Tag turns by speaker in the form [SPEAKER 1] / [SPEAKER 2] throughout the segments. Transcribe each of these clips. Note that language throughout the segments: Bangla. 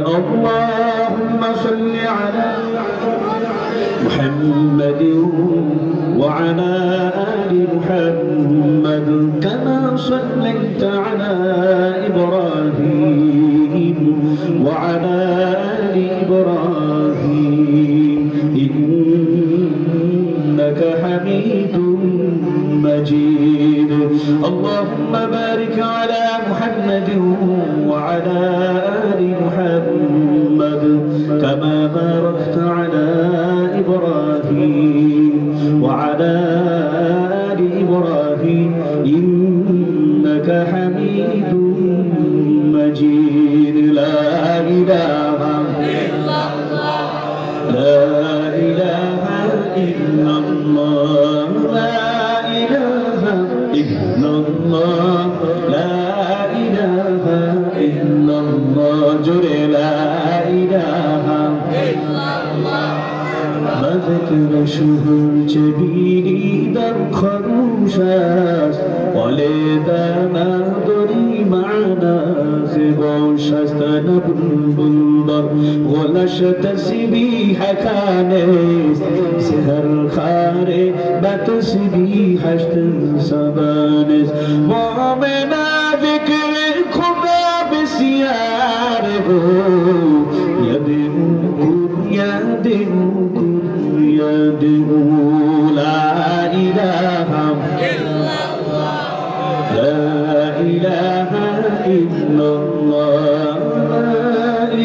[SPEAKER 1] اللهم صل على محمد وعلى آل محمد كما صليت على إبراهيم وعلى آل إبراهيم إنك حميد مجيد. اللهم بارك على محمد وعلى آل محمد كما باركت على إبراهيم وعلى آل إبراهيم إنك حميد مجيد. لا إله إلا الله لا إله إلا الله لا إله إلا الله لا إله إلا الله جل لا إله إلا الله بذكر شهر جبيني در خروشاست ولدانا دری معنا زباشست نبلبل غلش تسبیح کانست سهر خاره بتسبیحش سبانست مؤمنا ذکر خدا بسیار ہو يدعو لا إله إلا الله لا إله إلا الله لا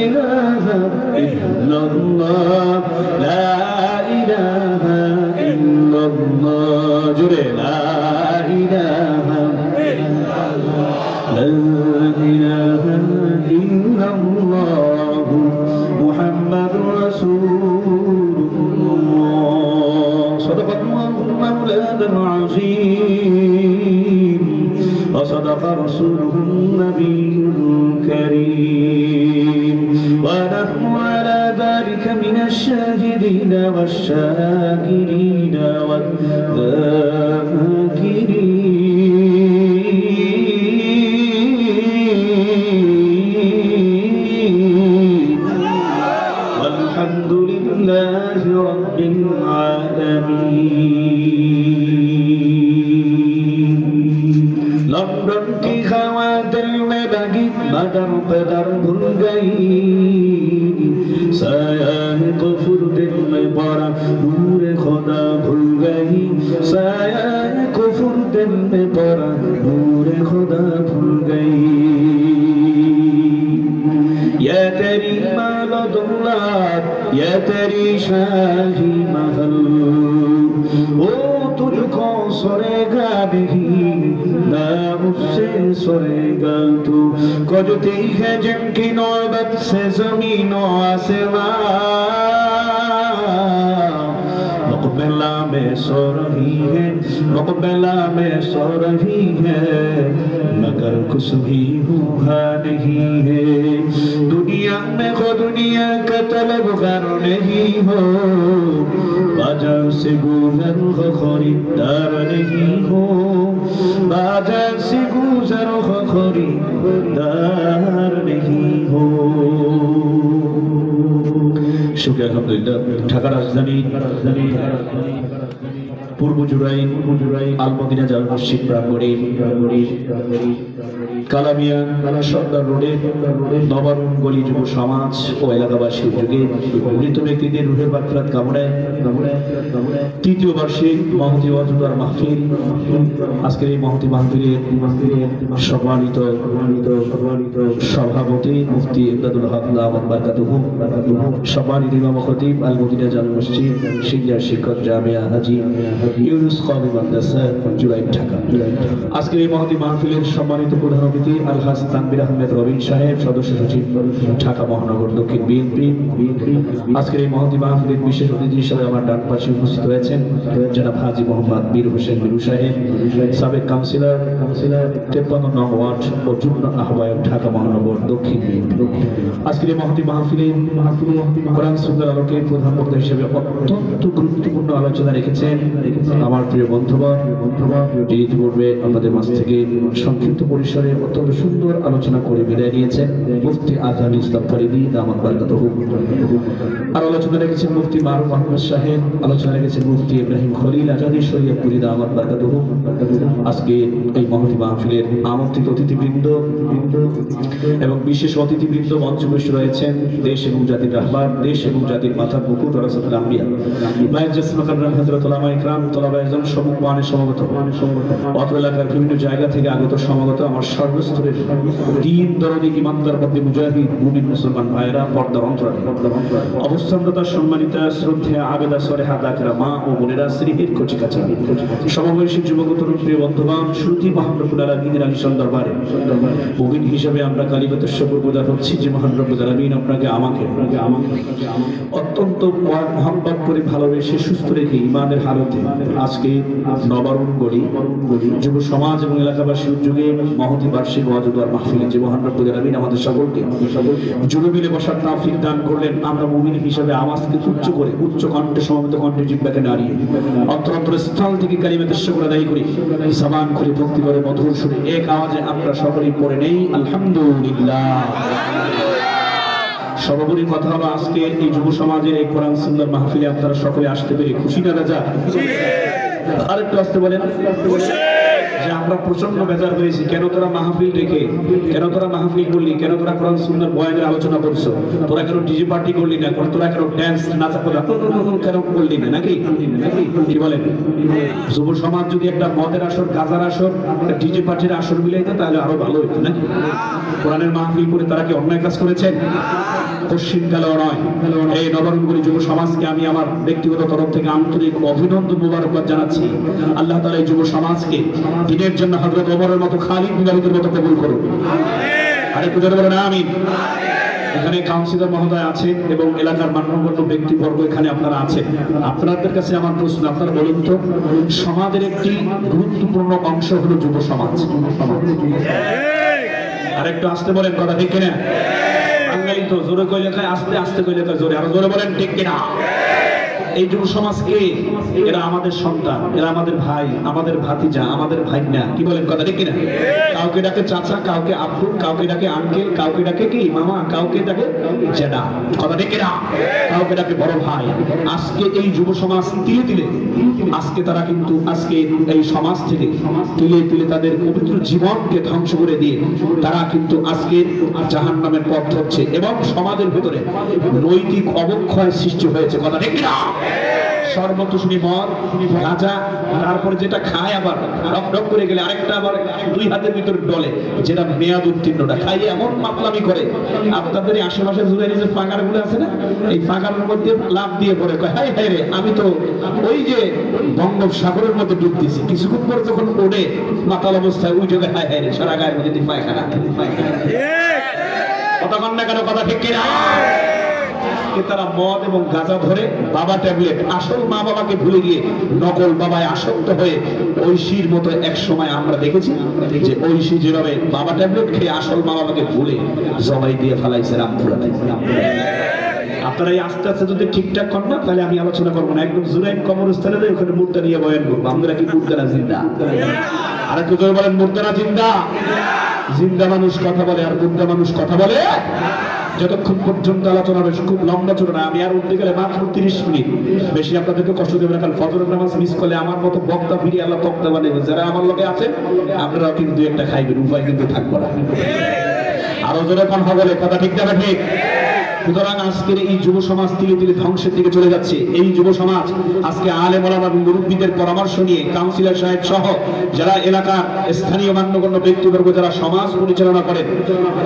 [SPEAKER 1] إله إلا الله لا إله إلا الله جري لا إله إلا الله لا إله إلا الله محمد رسول الله. صدق الله مولانا العظيم وصدق رسوله النبي الكريم ونحن على ذلك من الشاهدين والشاكرين والذاكرين. والحمد لله رب العالمين. लंदन की हवा दिल में लगी मदर बदर भूल गई साया कुफर दिल में पड़ा नूर खुदा भूल गई साया कुफर दिल में पड़ा नूर खुदा भूल गई. या तेरी माल दौलत या तेरी शाही महल वो तुझको सोरेगा नहीं ना उससे सोरेगा तू. खोजती है जिनकी नौबत से ज़मीनों आसमां मुक़बिला में सो रही है मुक़बिला में सो रही है मगर कुछ भी हुआ नहीं है. दुनिया में खो दुनिया का तलबगार नहीं हो बाजार से गुजर हो खरीदार नहीं हो बाजार से गुजर हो खरीदार नहीं हो. शुक्र अल्हम्दुलिल्लाह. ঢাকা রাজধানী পূর্ব জুরাইন আল মদিনা জামে মসজিদ প্রাঙ্গণে কালামিয়া সর্দার রোডে নবারুণ গলি যুব সমাজ ও এলাকাবাসীর উদ্যোগে মৃত ব্যক্তিদের রুহের মাগফিরাত কামনায় তৃতীয় বার্ষিক মহতী ওয়াজুদার মাহফিল. আজকের এই মহতী মাহফিলের সম্মানিত সভাপতি মুফতি ইমদাদুল হক দামাত বারাকাতুহু সম্মানিত ইমাম খতিব আল মদিনা জামে মসজিদ সিনিয়র শিক্ষক জামিয়া হাজী ইউনুস কওমি মাদ্রাসা জুরাইন ঢাকা. আজকের এই মহতী মাহফিলের সম্মানিত প্রধান অতিথি আলহাজ তানভীর আহমেদ রবিন সাহেব সদস্য সচিব ঢাকা মহানগর দক্ষিণ বিএনপি. আজকের এই মহতী মাহফিলের বিশেষ অতিথি হিসেবে আমার ডান পাশে উপস্থিত হয়েছেন জনাব হাজী মোহাম্মদ বীর হোসেন বিরু সাহেব সাবেক কাউন্সিলর 53 নং ওয়ার্ড ও যুগ্ম আহ্বায়ক ঢাকা মহানগর দক্ষিণ বিএনপি. আজকের মহতি মাহফিলে কোরআন সুন্নাহর আলোকে প্রধান বক্তা হিসেবে অত্যন্ত গুরুত্বপূর্ণ আলোচনা রেখেছেন আমার প্রিয় বন্ধুগণ। যিনি ইতিপূর্বে আমাদের মাঝ থেকে সংক্ষিপ্ত পরিসরে অত্যন্ত সুন্দর আলোচনা করে বিদায় নিয়েছেন মুফতি আজহার ইসলাম ফরিদী দামাত বারাকাতুহু। আর আলোচনা রেখেছেন মুফতি মারুফ আহমদ সাহেব, আলোচনা রেখেছেন মুফতি ইব্রাহিম খলিল আজাদি শরীয়তপুরী দামাত বারাকাতুহু। আজকে এই মহতি মাহফিলের আমন্ত্রিত অতিথিবৃন্দ এবং বিশেষ অতিথিবৃন্দ মঞ্চে বসে রয়েছেন দেশ এবং জাতির রাহবার, দেশ এবং জাতির মাথার মুকুট ওয়ারাসাতুল আম্বিয়া মায়ের জাসমাকার হযরত উলামায়ে কিরাম, তলাবায়ে ইলম সম্মুখ মানে সমবেত অত্র এলাকার বিভিন্ন জায়গা থেকে আগত সমাগত আমার সর্বস্তরের দ্বীন দরদি ইমানদার বন্দী মুজাহিদ মুমিন মুসলমান ভাইরা, পর্দার অন্তরালে অবস্থানরত সম্মানিতা শ্রদ্ধেয় আবেদা সরেহা দাকিরা মা ও বোনেরা, স্নেহের কচিকাচা সমবয়সী যুবক তরুণ প্রিয় বন্ধুগণ, শ্রুতি মহান রব্বুল আলামিনের আলিশান দরবারে মুমিন হিসেবে আমরা কালিমাতুশ শুকর গুযার হচ্ছি যে মহান রব্বুল আলামিন আপনাকে আমাকে অত্যন্ত মহব্বত করে ভালোবেসে সুস্থ রেখে ইমানের হালতে আজকে নবারুণ গড়ি যুব সমাজ এবং এলাকাবাসীর উদ্যোগে মহতি বার্ষিক ওয়াজ ও দোয়ার মাহফিলে যে মহান রব্বুল আলামিন আমাদের সকলকে জুড়ে মিলে বসার তৌফিক দান করলেন। আমরা মুমিন হিসেবে আওয়াজকে উচ্চ করে উচ্চ কণ্ঠে সমবেত কণ্ঠে জিহ্বাকে নাড়িয়ে অন্তর স্থল থেকে কালিমাতুশ শুকর আদায় করি জবান খুলে ভক্তি করে মধুর সুরে এক আওয়াজে আমরা সকলেই পড়ে নেই আলহামদুলিল্লাহ। সর্বোপরি কথা হলো আজকে এই যুব সমাজের এই কোরআন সুন্নাহর মাহফিলে আপনারা সকলে আসতে পেরে খুশি না রাজা? আরেকটু আসতে বলেন যে আমরা প্রচন্ড বেজার হয়েছি। কেন তোরা মাহফিল রেখে, কেন তোরা মাহফিল করলি, কেন তোরা কোরআন সুন্নাহর বয়ানের আলোচনা করছো, তোরা কেন ডিজে পার্টি করলি না, তোরা কেন ড্যান্স নাচা কেন করলি না, নাকি কি বলেন? যুব সমাজ যদি একটা মদের আসর, গাজার আসর, ডিজে পার্টির আসর মিলাইতো তাহলে আরো ভালো হইতো, নাকি? কোরআনের মাহফিল করে তারা কি অন্যায় কাজ করেছেন? পশ্চিমকালেও নয়। এই নবরঙ্গী যুব সমাজকে আমি আমার ব্যক্তিগত তরফ থেকে আন্তরিক অভিনন্দন মোবারকবাদ জানাচ্ছি। আল্লাহ তাআলা এই যুব সমাজকে দিনের জন্য হযরত ওমরের মতো, খালিদ বিন ওয়ালিদের মতো কবুল করুন। আরেকটু জোরে বলেন আমিন। এখানে কাউন্সিলর মহোদয় আছেন এবং এলাকার মান্যগণ্য ব্যক্তিবর্গ এখানে আপনারা আছেন। আপনাদের কাছে আমার প্রশ্ন, আপনারা বলুন তো, সমাজের একটি গুরুত্বপূর্ণ অংশ হলো যুব সমাজ। আরেকটু আসতে বলেন, কথা ঠিক কিনা? বাঙালি তো জোরে কইলে খায়, আস্তে আস্তে কইলে খায় জোরে। আরো জোরে বলেন ঠিক কিনা? এই যুব সমাজকে, এরা আমাদের সন্তান, এরা আমাদের ভাই, আমাদের ভাতিজা, আমাদের ভাইনা, কি বলেন কথা ঠিক কিনা? কাউকে ডাকে চাচা, কাউকে আব্বু, কাউকে ডাকে আঙ্কেল, কাউকে ডাকে কি মামা, কাউকে ডাকে জেঠা, কথা ঠিক কিনা? কাউকে ডাকে বড় ভাই। আজকে এই যুব সমাজ তিলে তিলে আজকে তারা কিন্তু আজকে এই সমাজ থেকে তিলে তিলে তাদের পবিত্র জীবনকে ধ্বংস করে দিয়ে তারা কিন্তু আজকে জাহান্নামের পথ ধরছে এবং সমাজের ভিতরে নৈতিক অবক্ষয় সৃষ্টি হয়েছে, কথা ঠিক কিনা? সর্বত্র শুনি মদ, গাঁজা, তারপরে যেটা খায় আবার রক করে গেলে আরেকটা আবার দুই হাতের ভিতরে ডলে, যেটা মেয়াদ উত্তীর্ণটা খাইয়ে এমন মাতলামি করে। আপনাদের এই আশেপাশে জুড়ে যে ফাঁকার গুলো আছে না, এই ফাঁকার মধ্যে লাভ দিয়ে পড়ে কয় হাই হাই রে, আমি তো ওই যে বঙ্গোপসাগরের মধ্যে ডুব দিয়েছি। কিছুক্ষণ পরে যখন ওঠে মাতাল অবস্থায় ওই জায়গায় হাই হাই রে, সারা গায়ের মধ্যে পায়খানা। কথা কন না কেন, কথা ঠিক কিনা? তারা মদ এবং গাঁজা ধরে, বাবা ট্যাবলেট, আসল মা বাবাকে ভুলে গিয়ে নকল বাবায় আসক্ত হয়ে ঐশীর মতো এক সময় আমরা দেখেছি যে ঐশী যেভাবে বাবা ট্যাবলেট খেয়ে আসল মা বাবাকে ভুলে জবাই দিয়ে ফেলাইছে রামপুরাতে। আপনারা এই আস্তে আস্তে যদি ঠিকঠাক করেন না, তাহলে আমি আলোচনা করবো না। একদম জুরাইন কবরস্থানে ওখানে মুর্দা নিয়ে বয়ান করবো। আমরা কি মুর্দা না জিন্দা? আরেকটু জোরে বলেন, মুর্দা না জিন্দা? জিন্দা মানুষ কথা বলে আর মুর্দা মানুষ কথা বলে। যতক্ষণ পর্যন্ত আলোচনা হবে খুব লম্বা চলে না, আমি আর উঠতে গেলে মাত্র 30 মিনিট, বেশি আপনাদেরকে কষ্ট দেবে না। কারণ ফজরের নামাজ মিস করলে আমার মতো বক্তা ফিরিয়ে আল্লাহ তক্তা বানাবে। যারা আমার লোকে আছেন আপনারাও কিন্তু একটা খাইবেন, উপায় কিন্তু থাকবো না। আরো জোরে কথা বলে, কথা ঠিক না ঠিক? সুতরাং আজকের এই যুব সমাজ ধীরে ধীরে ধ্বংসের দিকে চলে যাচ্ছে। এই যুব সমাজ আজকে আলেম ওলামা এবং মুরব্বীদের পরামর্শ নিয়ে কাউন্সিলর সাহেব সহ যারা এলাকার স্থানীয় মান্যগণ্য ব্যক্তিবর্গ যারা সমাজ পরিচালনা করেন,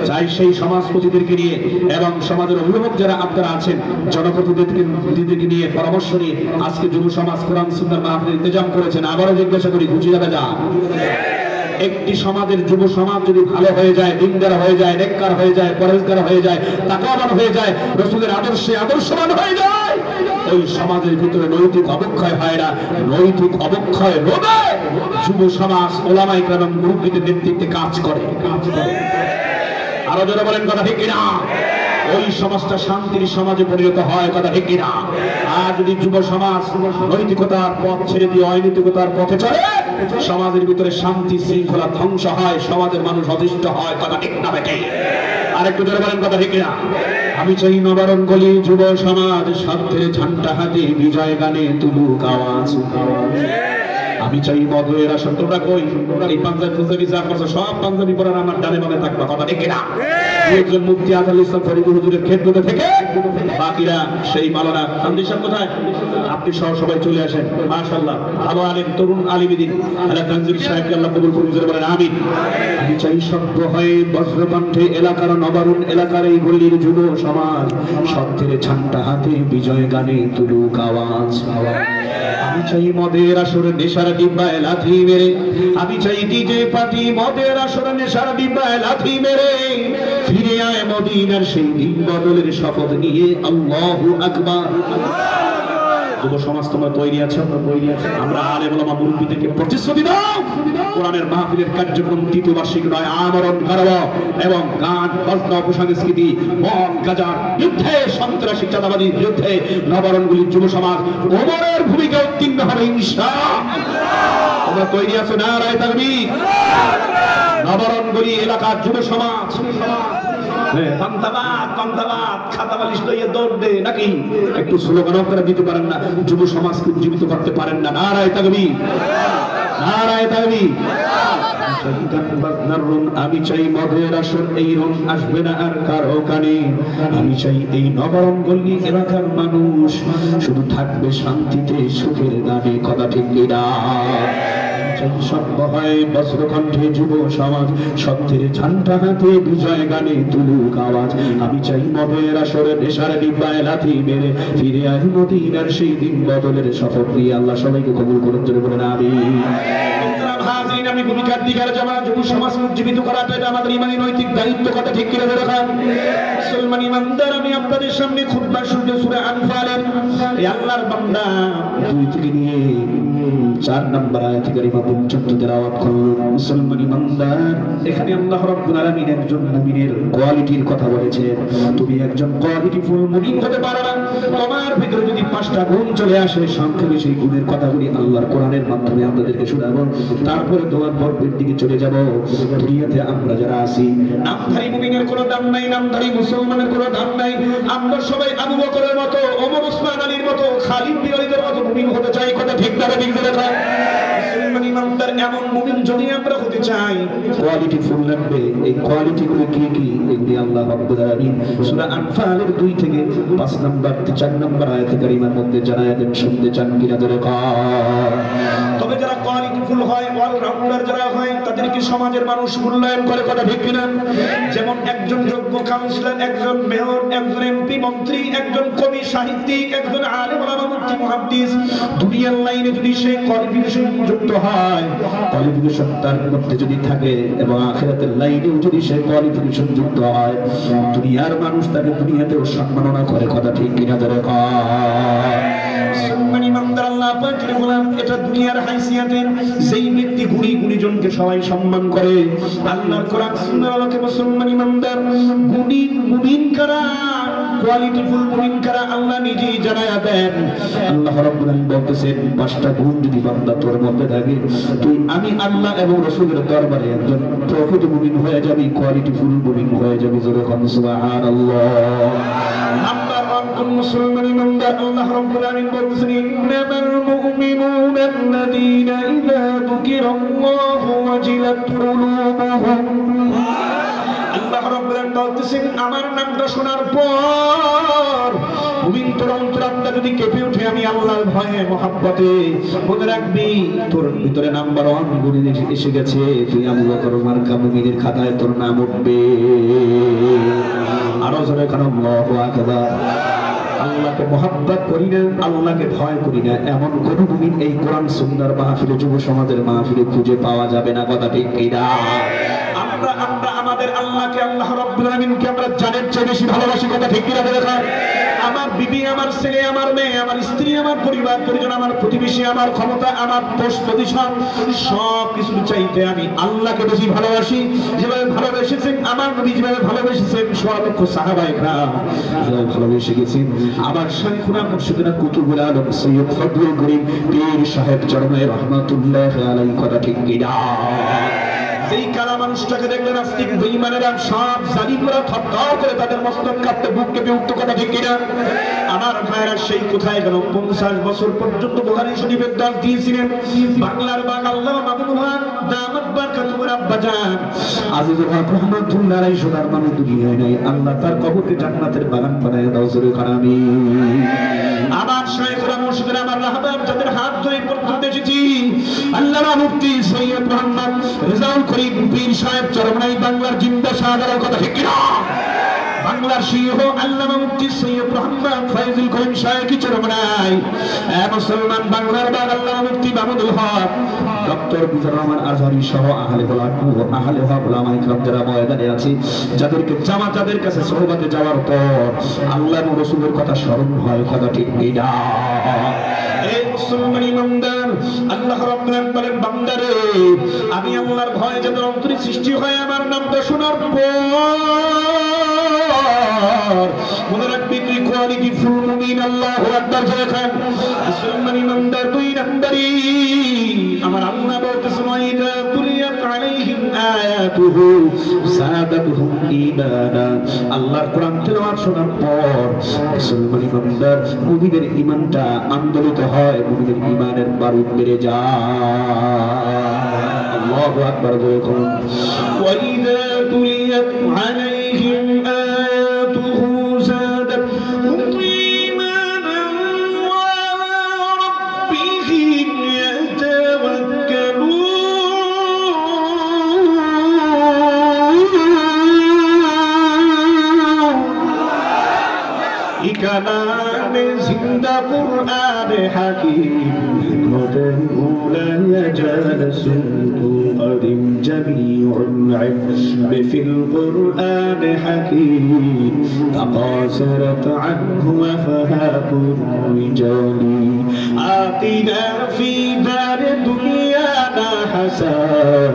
[SPEAKER 1] চাই সেই সমাজপতিদেরকে নিয়ে এবং সমাজের অভিভাবক যারা আপনারা আছেন, জনপ্রতিনিধিদেরকে নিয়ে পরামর্শ নিয়ে আজকে যুব সমাজ কোরআন সুন্নাহর মাহফিল ইন্তজাম করেছেন। আবারও জিজ্ঞাসা করি, বুঝে যাবে যা একটি সমাজের যুব সমাজ যদি ভালো হয়ে যায়, দিনদার হয়ে যায়, নেককার হয়ে যায়, পরেজগার হয়ে যায়, তাকওয়াবান হয়ে যায়, রাসূলের আদর্শে আদর্শবান হয়ে যায়, ওই সমাজের ভিতরে নৈতিক অবক্ষয় হয় না। নৈতিক অবক্ষয় রোধে যুব সমাজ ওলামায়ে কেরাম মুরব্বিদের নেতৃত্বে কাজ করে। আরো জোরে বলেন, কথা ঠিক কিনা? ওই সমাজটা শান্তির সমাজে পরিণত হয়, কথা ঠিক কিনা? আর যদি যুব সমাজ নৈতিকতার পথ ছেড়ে দিয়ে অনৈতিকতার পথে চলে, সমাজের ভিতরে শান্তি শৃঙ্খলা ধ্বংস হয়, সমাজের মানুষ অতিষ্ঠ হয়, কথা ঠিক না বেটে? আর একটু জোরে বলেন, কথা ঠিক কিনা? আমি চাই নবারণ গলি যুব সমাজ স্বার্থের ঝান্ডা হাতে বিজয় গানে তুলুক আওয়াজ। আমি চাই মদের আসর, তোমরা কই এই পাঞ্জাবি যা করছো সব পাঞ্জাবি পরার আমার ডানে বামে থাকবা, কথা ঠিক কিনা? একজন মুফতি আজহারুল ইসলাম ফরিদুল হুজুরের খেদমতে থেকে বাকিরা সেই মালানা আন্দির সাহেব কোথায়? আপনি সহ সবাই চলে আসেন, মাশাআল্লাহ ভালো আলেম, তরুণ আলিমিদিন আল্লাহ তানজিল সাহেবকে আল্লাহ কবুল করুন, জোরে বলেন আমিন। আমি চাই সভ্য হয়ে বজ্রকণ্ঠে এলাকার নবারুণ এলাকার এই গলির যুব সমাজ সত্যের ঝান্ডা হাতে বিজয় গানে তুলুক আওয়াজ। আমি চাই মদের আসরে নেশার ডিব্বায় লাথি মেরে, আমি চাই ডিজে পার্টি মদের আসরে নেশার ডিব্বায় লাথি মেরে ফিরে আয় মদিনার সেই দিন বদলের শপথ নিয়ে আল্লাহু আকবার। যুব সমাজ তোমরা তৈরি আছো? আমরা আলেম ওলামা মুরব্বিদেরকে প্রতিশ্রুতি দাও, কোরআনের মাহফিলের কার্যক্রম তৃতীয় বার্ষিক নয় আমরণ করাবো এবং গান বাজনা অপসংস্কৃতি মদ গাঁজার বিরুদ্ধে, সন্ত্রাসী চাঁদাবাদীর বিরুদ্ধে নবরণগুলির যুব সমাজ ওমরের ভূমিকা উত্তীর্ণ হবে ইনশাআল্লাহ। তোমরা তৈরি আছো? নারায়ে তাকবীর। নবরণগুলি এলাকার যুব সমাজ নাকি একটু স্লোগান আপনারা দিতে পারেন না? যুব সমাজকে উজ্জীবিত করতে পারেন না? নারায়ে তাকবীর, নারায়ে তাকবীর। আমি চাই মদের আসর এই রং আসবে না আর কারো কানে। আমি চাই এই নবরণ গল্লি এলাকার মানুষ শুধু থাকবে শান্তিতে সুখের গানে, কথা ঠিক কিনা? সভ্য হয় বজ্রকণ্ঠে যুব সমাজ সত্যের ঝান্ডা হাতে বিজয় গানে তুলুক আওয়াজ। আমি চাই মদের আসরে নেশার ডিব্বায় লাথি মেরে ফিরে আয় মদিনার সেই দিন বদলের শপথ নিয়ে। আল্লাহ সবাইকে কবুল করুন, জোরে বলেন আমিন। আমি ভূমিকার দিকে যাওয়া যুব সমাজ উজ্জীবিত করাটা এটা আমাদের ইমানি নৈতিক দায়িত্ব, কথা ঠিক কিনা? রাখান মুসলমান ইমানদার, আমি আপনাদের সামনে খুতবা শুনতে সূরা আনফালের এই আল্লাহর বান্দা 2 থেকে নিয়ে 4 নম্বর আয়াত কারিমা পর্যন্ত তেলাওয়াত করুন। মুসলমান ইমানদার, এখানে আল্লাহ রাব্বুল আলামিন একজন মুমিনের কোয়ালিটির কথা বলেছেন। তুমি একজন কোয়ালিটিফুল মুমিন হতে পারো না, তোমার ভিতরে যদি 5টা গুণ চলে আসে, সংক্ষেপে সেই গুণের কথাগুলি আল্লাহর কোরআনের মাধ্যমে আপনাদেরকে শোনাবো। তারপরে তোমার পর্বের দিকে চলে যাব। দুনিয়াতে আমরা যারা আছি, নামধারী মুমিনের কোনো দাম নাই, নামধারী মুসলমানের কোনো দাম নাই। আমরা সবাই আবু বকরের মতো, ওমর ওসমান আলীর মতো, খালিদ বিন ওয়ালিদের মতো মুমিন হতে চাই, কথা ঠিক না? ঠিক না? মুসলমান ইমানদার এমন মুমিন যদি আমরা হতে চাই, কোয়ালিটি ফুল লাগবে। এই কোয়ালিটি গুলো কি কি? এগুলি আল্লাহ রাব্বুল আলামিন সূরা আনফালের 2 থেকে 5 নম্বর 4 নম্বর আয়াত কারিমার মধ্যে জানায়া দেন। শুনতে চান কিনা? ধরে তবে যারা কোয়ালিটি ফুল হয়, অলরাউন্ডার যারা হয়, তাদেরকে সমাজের মানুষ মূল্যায়ন করে, কথা ঠিক কিনা? যেমন একজন যোগ্য কাউন্সিলর, একজন মেয়র, একজন এমপি মন্ত্রী, একজন কবি সাহিত্যিক, একজন আলেম ওলামা মুফতি মুহাদ্দিস, দুনিয়ার লাইনে যদি সে কোয়ালিফিকেশন যুক্ত হয়, কোয়ালিফিকেশন তার মধ্যে যদি থাকে এবং আখিরাতের লাইনেও যদি সে কোয়ালিফিকেশন যুক্ত হয়, দুনিয়ার মানুষ তাকে দুনিয়াতেও সম্মাননা করে, কথা ঠিক কিনা? ধরে সম্মানী ইমানদার, আল্লাহ পাকের গোলাম, এটা দুনিয়ার হাইসিয়াতের। যেই ব্যক্তি গুণী গুণীজনকে সবাই সম্মান করে, আল্লাহর কোরআন সুন্নাহর আলোকে মুসলমান ইমানদার গুণী মুমিন কারা, কোয়ালিটিফুল মুমিন কারা আল্লাহ নিজেই জানায়া দেন। আল্লাহ রাব্বুল আলামিন বলতেছেন, 5টা গুণ যদি বান্দা তোর মধ্যে থাকে, তুই আমি আল্লাহ এবং রাসূলের দরবারে একজন প্রকৃত মুমিন হয়ে যাবি, কোয়ালিটিফুল মুমিন হয়ে যাবি। জোরে কোন সুবহানাল্লাহ। নাম্বার 1 মুসলমান ইমানদার, আল্লাহ রাব্বুল আলামিন বলতেছেন, ইন্নামাল মুমিনুনা আল্লাযীনা ইযা যুকিরাল্লাহু ওয়াজিলাত কুলুবুহুম। আল্লাহ রাব্বুল আলামিন বলতেছেন, আমার নামটা শোনার পর মুমিন তোর অন্তরাত্মা যদি কেঁপে ওঠে আমি আল্লাহর ভয়ে মহব্বতে, মনে রাখবি তোর ভিতরে নাম্বার 1 গুণ এসে গেছে, তুই আবু বকর মার্কা মুমিনের খাতায় তোর নাম উঠবে। আরো জোরে কারণ আল্লাহু আকবার। আল্লাহকে মহব্বত করি না, আল্লাহকে ভয় করি না, এমন কোন মুমিন এই কোরআন সুন্নাহর মাহফিলে, যুব সমাজের মাহফিলে খুঁজে পাওয়া যাবে না, কথা ঠিক কিনা? আমরা আমাদের আমাদের আল্লাহকে, আল্লাহ রাব্বুল আলামিনকে আমরা জানের চেয়ে বেশি ভালোবাসি, কথা ঠিক কিনা দেখা। আমার বিবি, আমার ছেলে, আমার মেয়ে, আমার স্ত্রী, আমার পরিবার পরিজন, আমার প্রতিবেশী, আমার ক্ষমতা, আমার পোস্ট পজিশন, সব কিছুর চাইতে আমি আল্লাহকে বেশি ভালোবাসি। যেভাবে ভালোবেসেছেন আমার নবী, যেভাবে ভালোবেসেছেন সোয়া লক্ষ সাহাবায়ে কেরাম, যেভাবে ভালোবেসে গেছেন আমার শাইখুনা মুর্শিদুনা কুতুবুল আলম সৈয়দ ফজলুল করিম পীর সাহেব চরমে রহমাতুল্লাহ আলাইহি, কথা ঠিক কিনা। যেই কালা মানুষটাকে দেখলেন আস্তিক বেঈমানেরা সব জালিমরা থরথর করে তাদের মস্তক কাঁপতে বুক কেঁপে উঠত, কথা ঠিক কিনা। আমার ভাইরা সেই কোথায় গেল? 50 বছর পর্যন্ত বুখারী শরীফের দাস দিয়েছিলেন বাংলার বাগ আল্লামা মামুনুল হক দামাত বারকাতুহুর আব্বাজান আজিজুল হক রহমাতুল্লাহ আলাইহি সোনার মানুষ দুনিয়ায় নাই, আল্লাহ তার কবরকে জান্নাতের বাগান বানায় দাও, জোরে আমিন। আমার শাইখুনা মুর্শিদরা, আমার রাহবার যাদের হাত ধরে পর্যন্ত এসেছি, আল্লামা মুফতি সৈয়দ মুহাম্মদ রেজাউল করিম পীর সাহেব চরমনাই বাংলার জিন্দা শাহজালাল, কথা ঠিক কিনা। বাংলার সিংহ আল্লামা মুফতি সৈয়দ মুহাম্মদ ফয়জুল করিম সাহেব কি চরমনাই। মুসলমান বাংলার বাগ আল্লামা মুফতি মাহমুদুল হক ডক্টর বিজর রহমান আজহারি সহ আহলে হক উলামায়ে কেরাম যারা ময়দানে আছে, যাদেরকে জামাতাদের কাছে সোহবতে যাওয়ার পর আল্লাহর রাসূলের কথা স্মরণ হয়, কথা ঠিক কিনা। এই মুসলমান ইমানদার, আল্লাহ রাব্বুল আলামিন বলেন বান্দারে আমি আল্লাহর ভয় যাদের অন্তরে সৃষ্টি হয় আমার নামটা শোনার পর মনে রাখবি তুই কোয়ালিটি ফুল মুমিন। আল্লাহু আকবার জোরে খান। মুসলমান ইমানদার দুই নাম্বারি আমার আল্লাহ বলতেছেন ওয়াইদা তুলিয়াত আলাইহিম আয়াতুহু সাদাতুহুম ঈমানা। আল্লাহর কোরআন তেলাওয়াত শোনার পর মুসলমান ইমানদার মুমিনের ঈমানটা আন্দোলিত হয়, মুমিনের ঈমানের বারুদ বেড়ে যায়। আল্লাহু আকবার জোরে খান। ওয়াইদা তুলিয়াত আলাইহিম আয়াতুহু সাদাতুহুম ঈমানা ওয়া আলা রাব্বিহিম ইয়াতাওয়াক্কালুন। কালামে জিন্দা কুরআন হাকিম হিকমতের উলা ইয়াজালসু قديم جميع العلم في القرآن حكيم تقاصرت عنه وفهاء الرجال آتنا في دار دنيانا حسن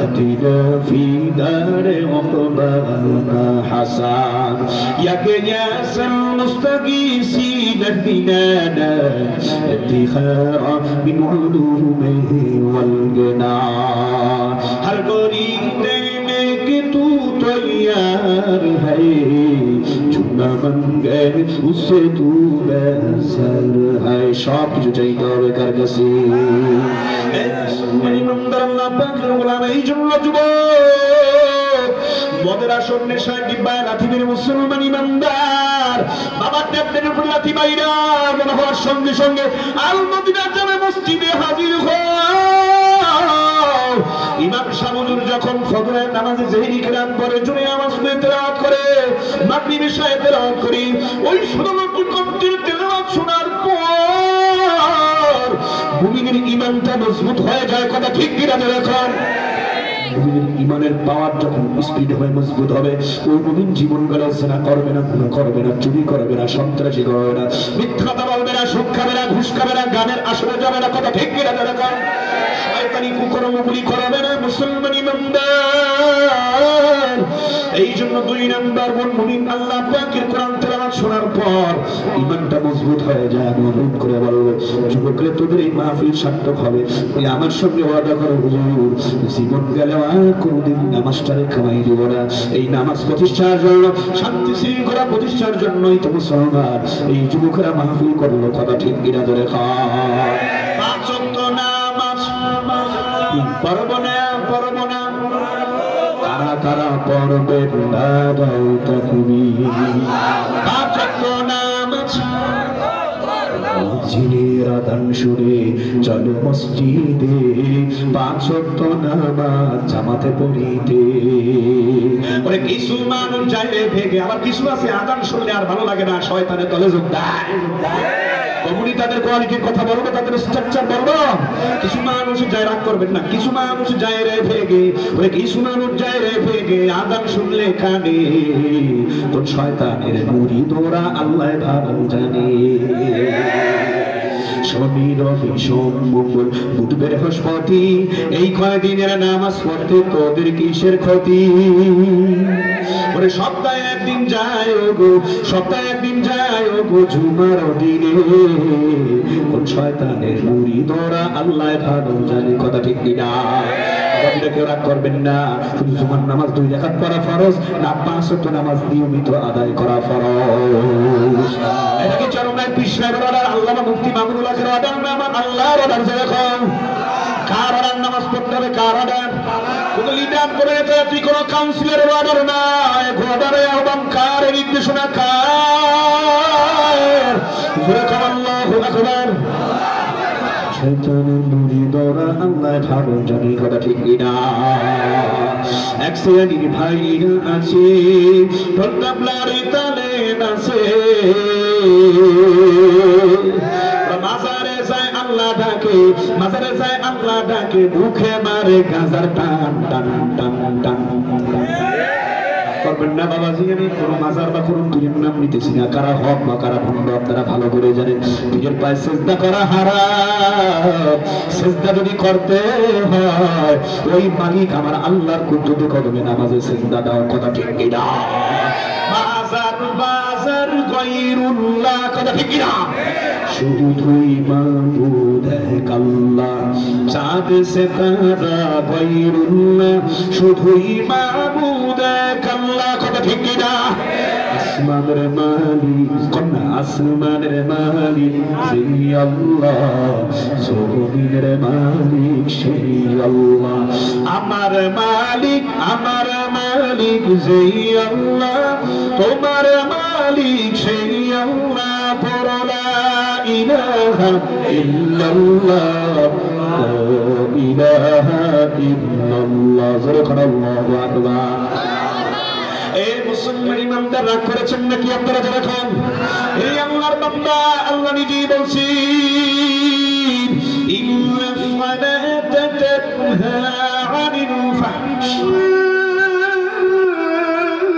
[SPEAKER 1] آتنا في دار عقبانا حسن يا قياس المستغيثين بنانا ادخارا من علومه والجنان हर गोरी देने के तू तैयार है चुना बन गए उससे तू बेहतर है सब কিছু চাইতে হবে কার কাছে ইমানদার আল্লাহ পাকের গোলাম এই জন্য যুবক মদের আসর নেশায় ডিব্বায় লাথি মেরে মুসলমান ইমানদার বাবা ট্যাবলেটের উপর লাথি মাইরা মনে হওয়ার সঙ্গে সঙ্গে আল মদিনা জামে মসজিদে হাজির হয়। ইমাম শামুজুর যখন ফজরের নামাজে জেহরি কিরাত পড়ে জোরে আওয়াজ করে তেলাওয়াত করে মাগরিবের সাথে তেলাওয়াত করি ওই সুন্দর কণ্ঠের তেলাওয়াত শোনার পর মুমিনের ঈমানটা মজবুত হয়ে যায়, কথা ঠিক কিনা দেখুন। মুমিনের ঈমানের পাওয়ার যখন স্পিড হবে মজবুত হবে ওই মুমিন জীবন গেল জিনা করবে না, গুনাহ করবে না, চুরি করবে না, সন্ত্রাসী করবে না, মিথ্যা কথা বলবে না, সুদ খাবে না, ঘুষ খাবে না, গানের আসরে যাবে না, কথা ঠিক কিনা দেখুন। শয়তানি কুকর্মগুলি করবে না মুসলমান ইমানদার। এই জন্য দুই নাম্বার মুমিন আল্লাহ পাকের কোরআন তেলাওয়াত শোনার পর ঈমানটা মজবুত হয়ে যায়। আমি অনুরোধ করে বলবো যুবকরা তোদের এই মাহফিল সার্থক হবে, তুই আমার সঙ্গে ওয়াদা করো হুজুর জীবন গেলে আর কোনোদিন নামাজটারে খামাই দিব না। এই নামাজ প্রতিষ্ঠার জন্য, শান্তি শৃঙ্খলা প্রতিষ্ঠার জন্যই তো মুসলমান এই যুবকরা মাহফিল করলো, কথা ঠিক কিনা ধরে খায়। পাঁচ ওয়াক্ত নামাজ পড়ব না পড়ব না তারা তারা পড়বে নাদাও তাকবীর। পাঁচ ওয়াক্ত নামাজ জিনের আযান শুনে চলো মসজিদে, পাঁচ ওয়াক্ত নামাজ জামাতে পড়িতে। ওরে কিছু মানুষ যায় ভেগে, আবার কিছু আছে আযান শুনলে আর ভালো লাগে না, শয়তানের দলে যোগ দেয়। কমনি তাদের কোয়ালিটির কথা বলবো, তাদের স্ট্রাকচার বলবো। কিছু মানুষ যায়, রাগ করবেন না, কিছু মানুষ যায় রে ভেগে, ওরে কিছু মানুষ যায় রে ভেগে, আদান শুনলে কানে, কোন শয়তানের মুরিদ ওরা আল্লাহ ভালো জানে। শনি রবি সোম মঙ্গল বুধ বৃহস্পতি, এই কয়দিনের নামাজ পড়তে তোদের কিসের ক্ষতি? ওরে সপ্তাহে একদিন যায় গো, সপ্তাহে একদিন যায় গো জুমার দিনে, কোন শয়তানের মুরিদ ওরা আল্লাহ ভালো জানে। কথা ঠিক কিনা? কেউ রাগ করবেন না। শুধু জুমার নামাজ 2 রাকাত পড়া ফরজ না, 5 ওয়াক্ত নামাজ নিয়মিত আদায় করা ফরজ। এটা কি চরমায় কৃষ্ণের অর্ডার, আল্লামা মুফতি মামুনুল হকের অর্ডার না আমার আল্লাহর অর্ডার? যেরকম কার অর্ডার নামাজ পড়তে হবে, কার অর্ডার? কোন লিডার করে তুই কোন কাউন্সিলরের অর্ডার না, অর্ডারে আহ্বান কার, নির্দেশনা কার? যেরকম আল্লাহু আকবার। শয়তানের মুরিদ ওরা আল্লাহ ভালো জানে। কথা ঠিক কিনা? এক শ্রেণীর ভাইরা আছে ঢোল-তাবলারে তালে নাচে, মাজারে যায় আল্লাহ ডাকে, মাজারে যায় আল্লাহ ডাকে, মুখে মারে গাজার টান টান টান টান। করবেন না বাবাজি, আমি কোনো মাজার বা কোনো পীরের নাম নিতেছি না। কারা হক বা কারা ভণ্ড আপনারা ভালো করে জানেন। পীরের পায়ে সিজদা করা হারাম। সিজদা যদি করতে হয়, ওই মালিক আমার আল্লাহর কুদরতে কদমে নামাজে সিজদা দাও। কথা ঠিক কিনা? বাজার বাজার গায়রুল্লাহ। কথা ঠিক কিনা? শুধুই মাবুদ এক আল্লাহ, চাঁদ সিতারা গায়রুল্লাহ, শুধুই মাবুদ এক আল্লাহ। কথা ঠিক কিনা? আসমানের মালিক, কন্যা আসমানের মালিক সেই আল্লাহ, জমিনের মালিক সেই আল্লাহ। আমার মালিক, আমার মালিক সেই আল্লাহ, তোমার মালিক সেই আল্লাহ। পড়লা ইলাহা ইল্লাল্লাহ, লা ইলাহা ইল্লাল্লাহ। সুবহানাল্লাহু আকবার। এই মুসলমান ইমানদার রাগ করেছেন নাকি আপনারা? যখন এই আল্লাহর বান্দা, আল্লাহ নিজেই বলছেন ইন্না সালাতা তানহা আনিল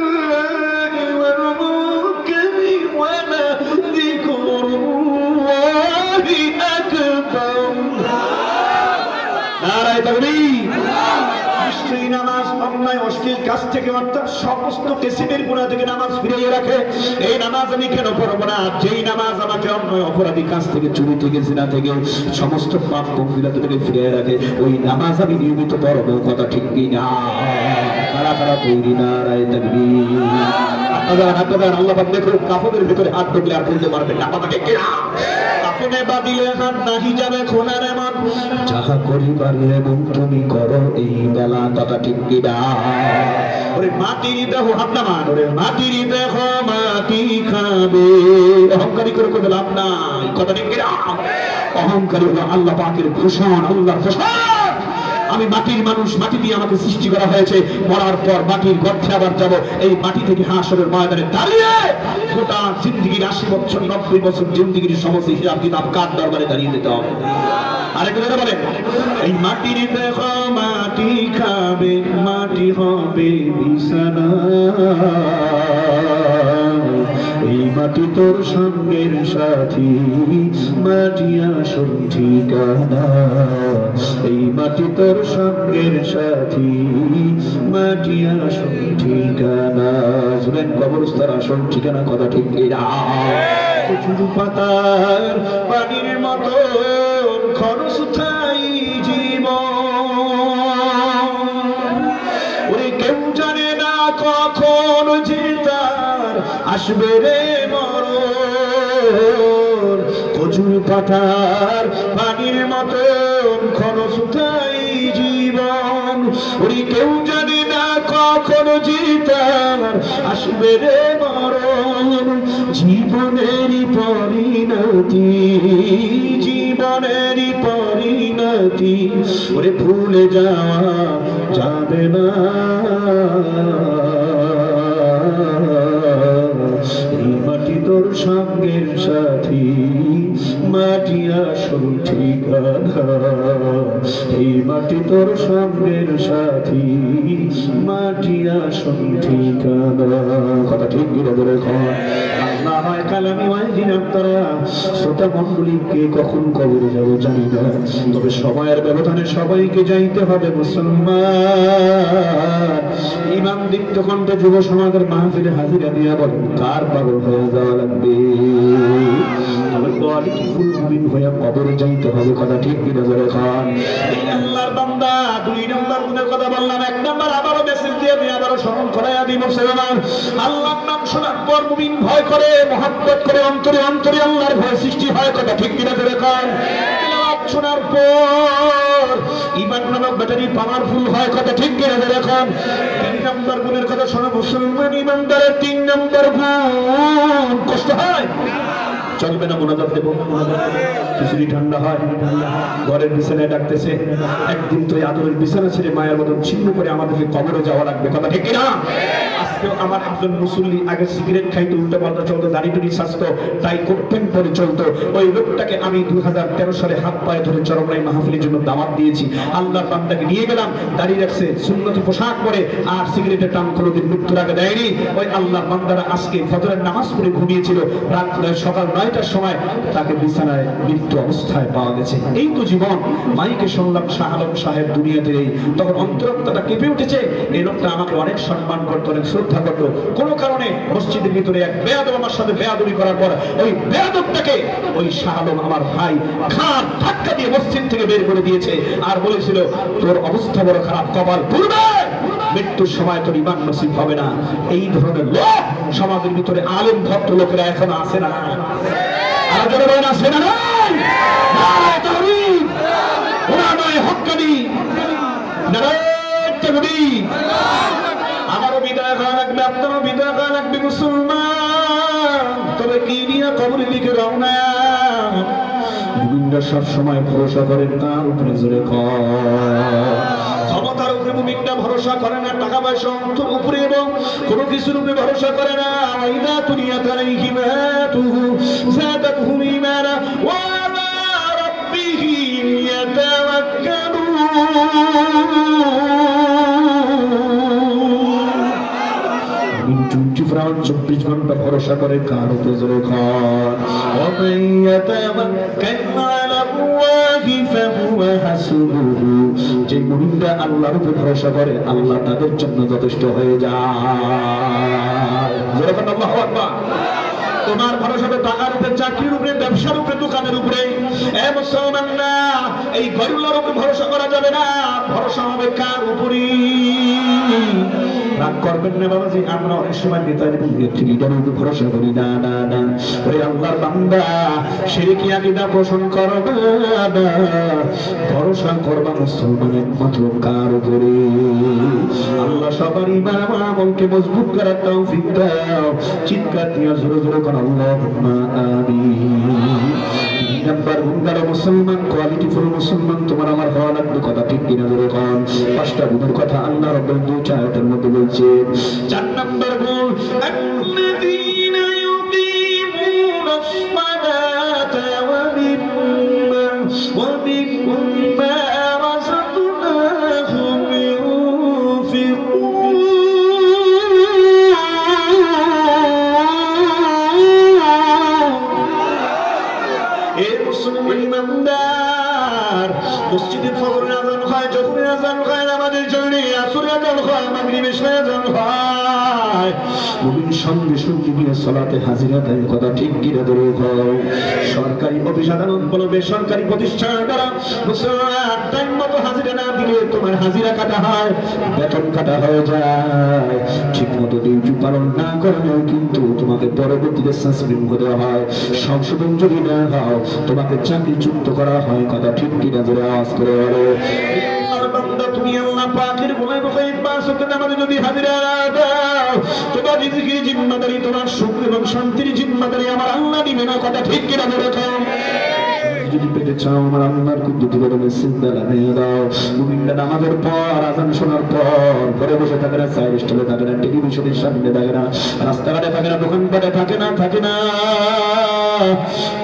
[SPEAKER 1] ফাহশাই ওয়াল মুনকারি ওয়া লাযিকরুল্লাহি আকবার। নারায়ে তাকবীর। নিশ্চয়ই নামাজ অন্যায় অশ্লীল কাজ থেকে, অর্থাৎ সমস্ত কিসিমের গুনাহ থেকে নামাজ ফিরিয়ে রাখে। এই নামাজ আমি কেন পড়বো না? যেই নামাজ আমাকে অন্যায় অপরাধী কাজ থেকে, চুরি থেকে, জিনা থেকে, সমস্ত পাপ কবিরাত থেকে ফিরিয়ে রাখে, ওই নামাজ আমি নিয়মিত পড়বো। কথা ঠিক কিনা? কারা কারা তৈরি? নারায়ে তাকবীর। আপনারা আল্লাহ পাক দেখুন, কাফনের ভিতরে হাত ঢুকলে আর বলতে পারবেন না। কথা ঠিক কিনা? কাফনে বাঁধিলে হাত নাহি যাবে খোলার এমন, যাহা করিবার এমন তুমি করো এই বেলা। কথা ঠিক কিনা? ওরে মাটির দেহ হাত নামান, ওরে মাটির দেহ মাটি খাবে। অহংকারী করে কোনো লাভ নাই। কথা ঠিক কিনা? অহংকারী হলো আল্লাহ পাকের ভূষণ, আল্লাহর ভূষণ। আমি মাটির মানুষ, মাটি দিয়ে আমাকে সৃষ্টি করা হয়েছে। মরার পর মাটির গর্তে আবার যাব। এই মাটি থেকে হাসরের ময়দানে দাঁড়িয়ে গোটা জিন্দেগির 80 বছর 90 বছর জিন্দেগির সমস্ত হিসাব কিতাব কার দরবারে দাঁড়িয়ে দিতে হবে। আরেকটা বলেন, এই মাটির দেহ মাটি খাবে, মাটি হবে বিছানা, এই মাটি তোর সঙ্গের সাথী, মাটি আসল ঠিকানা। এই মাটি তোর সঙ্গের সাথী, মাটি আসল ঠিকানা। শুনেন, কবরস্থান আসল ঠিকানা। কথা ঠিক কিনা? কচুর পাতার পানির মতো ক্ষণস্থায়ী জীবন। ওরে কেউ জানে না কখন যে তার আসবে রে মরণ। কচুর পাতার পানির মতো ক্ষণস্থায়ী জীবন। ওরে কেউ জানে না কখন যে তার আসবে রে মরণ। জীবনেরই পরিণতি, জীবনেরই পরিণতি, ওরে ভুলে যাওয়া যাবে না। এই মাটি তোর সঙ্গের সাথী, মাটি আসল ঠিকানা, এই মাটি তোর সঙ্গের সাথী, মাটি আসল ঠিকানা। কথা ঠিক কিনা ধরে খান। আল্লাহ হয় কালামি ওয়াইজিন আপনারা শ্রোতা মণ্ডলীকে কখন কবরে যাবো জানি না, তবে সময়ের ব্যবধানে সবাইকে যাইতে হবে মুসলমান। ইমাম দীপ্ত কণ্ঠে যুব সমাজের মাহফিলে হাজিরা দিয়া বলেন কার পাগল হয়ে যাওয়া লাগবে? তবে কোয়ালিটিফুল মুমিন হয়ে কবরে যাইতে হবে। কথা ঠিক কিনা ধরে খান। এই আল্লাহর বান্দা দুই নম্বর গুণের কথা বললাম, এক নম্বর আবারও মেসেজ দিয়ে দিয়ে আবারও স্মরণ করাইয়া দিই মুসলমান, আল্লাহর নাম শোনার পর মুমিন ভয় করে, মহব্বত করে, অন্তরে অন্তরে আল্লাহর ভয় সৃষ্টি হয়। কথা ঠিক কিনা ধরে খান। শোনার পর ঈমান নামক ব্যাটারি পাওয়ারফুল হয়। কথা ঠিক কিনা ধরে খান। তিন নম্বর গুণের কথা শোনা মুসলমান ঈমানদারের তিন নম্বর গুণ, কষ্ট হয় চলবে না। মোনাজাত দেবো, খিচুড়ি ঠান্ডা হয়, ঘরের বিছানায় ডাকতেছে, একদিন তো আদরের বিছানা ছেড়ে মায়ের মতন ছিন্ন করে আমাদেরকে কবরে যাওয়া লাগবে। কথা ঠিক কিনা? আজকেও আমার একজন মুসল্লি আগে সিগারেট খাইতো, উল্টা পাল্টা চলতো, দাড়ি টুড়ি সাজতো, তাই কোটপেন পরে চলতো। ওই লোকটাকে আমি 2013 সালে হাত পায়ে ধরে চরমরাই মাহফিলের জন্য দাওয়াত দিয়েছি। আল্লাহর বান্দাকে নিয়ে গেলাম, দাড়ি রাখছে, সুন্নতি পোশাক পরে, আর সিগারেটের টান কোনোদিন মৃত্যুর আগে দেয়নি। ওই আল্লাহর বান্দারা আজকে ফজরের নামাজ পড়ে ঘুমিয়েছিল, রাত সকাল 9টার সময় তাকে বিছানায় মৃত্যু অবস্থায় পাওয়া গেছে। এই তো জীবন। মাইকে শুনলাম শাহ আলম সাহেব দুনিয়াতে নেই, তখন অন্তরটা কেঁপে উঠেছে। এই লোকটা আমাকে অনেক সম্মান করতো, অনেক শ্রদ্ধা করতো। কোনো কারণে মসজিদের ভিতরে এক বেয়াদব আমার সাথে বেয়াদবি করার পর ওই বেয়াদবটাকে ওই শাহ আলম আমার ভাই খান ধাক্কা দিয়ে মসজিদ থেকে বের করে দিয়েছে, আর বলেছিল তোর অবস্থা বড় খারাপ, কপাল পুরবে, মৃত্যুর সময় তোর ঈমান নসিব হবে না। এই ধরনের লোক সমাজের ভিতরে আলেম ভদ্র লোকেরা এখনো আছে না? আর যারা বলেন আছে না? নারায়ে তাকবীর, উলামায়ে হক্কানি, নারায়ে তাকবীর। আমারও বিদায় হওয়া লাগবে, আপনারও বিদায় হওয়া লাগবে মুসলমান। তবে কি নিয়ে কবরের দিকে রওনা? মুমিনরা সব সময় ভরসা করেন তার উপরে, জোরে ক্ষমতার উপরে মুমিনরা ভরসা করে না, টাকা পয়সা অর্থের উপরে এবং কোনো কিছুর উপরে ভরসা করে না। ওয়াইদা তুনিয়াত আলাইহিম আয়াতুহু যাদাতহুম ঈমানা ওয়া আলা রাব্বিহিম ইয়াতাওয়াক্কালুন। ফিরআউন 24 ঘন্টা ভরসা করে কার উপরে? জোরে খান। ওয়া মান ইয়াতাওয়াক্কাল আলাল্লাহি ফাহুয়া হাসবুহু। যে মুমিনরা আল্লাহর উপরে ভরসা করে আল্লাহ তাদের জন্য যথেষ্ট হয়ে যায়। জোরে খান আল্লাহু আকবার। তোমার ভরসা তো টাকার উপরে, চাকরির উপরে, ব্যবসার উপরে, দোকানের উপরে। এ মুসলমানরা, এই গরিবদের উপরে ভরসা করা যাবে না। ভরসা হবে কার উপরে? রাগ করবেন না বাবাজি, আমরা অনেক সময় নেতার এবং লিডারের উপর ভরসা করি না। না না, ওরে আল্লাহর বান্দা, শিরকি আকীদা পোষণ করবা না, ভরসা করবা মুসলমানের মাত্র কার উপরে? আল্লাহ সবার ঈমান আমলকে মজবুত করার তৌফিক দাও। চিৎকার দিয়ে জোরে জোরে করো আল্লাহুম্মা আমিন। নাম্বার গুণগার মুসলমান, কোয়ালিটিফুল মুসলমান তোমার আমার হওয়া লাগবে। কথা ঠিক কিনা জোরে কন। 5টা গুণের কথা আল্লাহ রাব্বুল আয়াতের মধ্যে বলছে। 4 নম্বর গুণ, আল্লাযীনা ইউকিমুনাস সালাতা ওয়া মিম্মা রাযাকনাহুম ইউনফিকুন। ইমানদার, মসজিদে ফজরের আযান হয়, জোহরের আযান হয়, নামাজের জন্য আসরের আযান হয়, মাগরিবের আযান হয়, মুমিন সঙ্গে সঙ্গে গিয়ে সালাতে হাজিরা দেয়। কথা ঠিক কিনা ধরে খাও। সরকারি অফিস আদালত বলো, বেসরকারি প্রতিষ্ঠান দ্বারা মুসলমান টাইম মতো হাজিরা না দিলে তোমার হাজিরা কাটা হয়, বেতন কাটা হয়ে যায়। ঠিক মতো ডিউটি পালন না করলে কিন্তু তোমাকে পরবর্তীতে সাসপেন্ড হতে হয়। সংশোধন যদি না হও তোমাকে চাকরিচ্যুত করা হয়। কথা ঠিক কিনা ধরে আওয়াজ করে বলো। তুমি আল্লাহ পাকের গোলাম হয়ে 5 ওয়াক্ত নামাজে যদি হাজিরা দাও, তোমার রিজিকের জিম্মাদারি, তোমার সুখ এবং শান্তির জিম্মাদারি আমার আল্লাহ দিবে না। কথা ঠিক কিনা ধরে খাও। যদি পেতে চাও আমার আল্লাহর কুদরতি বদলে সিজদা লাগিয়ে দাও। মুমিনরা নামাজের পর, আযান শোনার পর ঘরে বসে থাকে না, সাইড স্টলে থাকে না, টেলিভিশনের সামনে থাকে না, রাস্তাঘাটে থাকে না, দোকানপাটে থাকে না।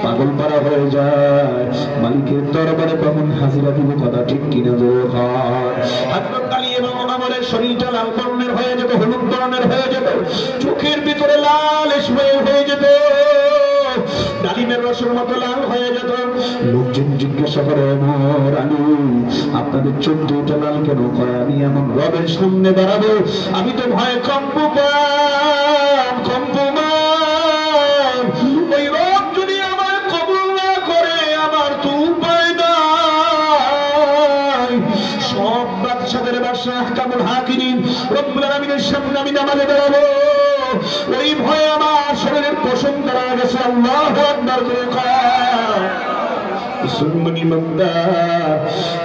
[SPEAKER 1] পাগল পারা হয়ে যায়, মালিকের দরবারে তখন হাজিরা দিব, কথা ঠিক কিনা জোর হয়। হযরত আলী এবং ওমরের শরীরটা লাল বর্ণের হয়ে যেত, হলুদ বর্ণের হয়ে যেত, চোখের ভিতরে লালিশ হয়ে যেত, ডালিমের রসের মতো লাল হয়ে যেত। লোকজন জিজ্ঞাসা করে, ওমর আলী আপনাদের চোখ দুটো লাল কেন? কয় আমি এমন রবের সামনে দাঁড়াবো, আমি তো ভয় কম্পমান। ওই রব যদি আমার কবুল না করে আমার তো উপায় নাই। সব বাদশাদের বাদশা আহকামুল হাকিমিন রব্বুল আলামিনের সামনে আমি নামাজে দাঁড়াবো, ওই ভয়ে আমার শরীরের পশম দাঁড়া গেছে। আল্লাহু আকবার করে কয় সুন্নতি বান্দা।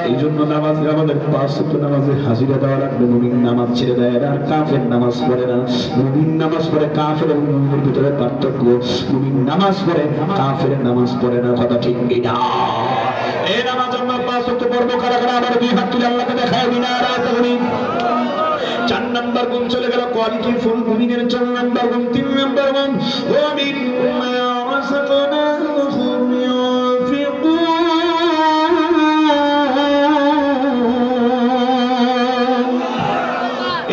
[SPEAKER 1] এই জন্য নামাজে আমাদের 5 ওয়াক্ত নামাজে হাজিরা দেওয়া লাগবে। মুমিন নামাজ ছেড়ে দেয় না, কাফের নামাজ পড়ে না। মুমিন নামাজ পড়ে, কাফের এবং মুমিনের ভিতরে পার্থক্য। মুমিন নামাজ পড়ে, কাফের নামাজ পড়ে না, কথা ঠিক কিনা? এই নামাজ আমরা 5 ওয়াক্ত পড়বো। কারা কারা আমার দুই হাত তুলে আল্লাহকে দেখায় দিনা আর তাকবীর। 4 নাম্বার গুণ চলে গেল কোয়ালিটি ফুল মুমিনের। 4 নাম্বার গুণ, 3 নাম্বার গুণ ওয়া মিম্মা রাযাকনাহুম ইউনফিকুন।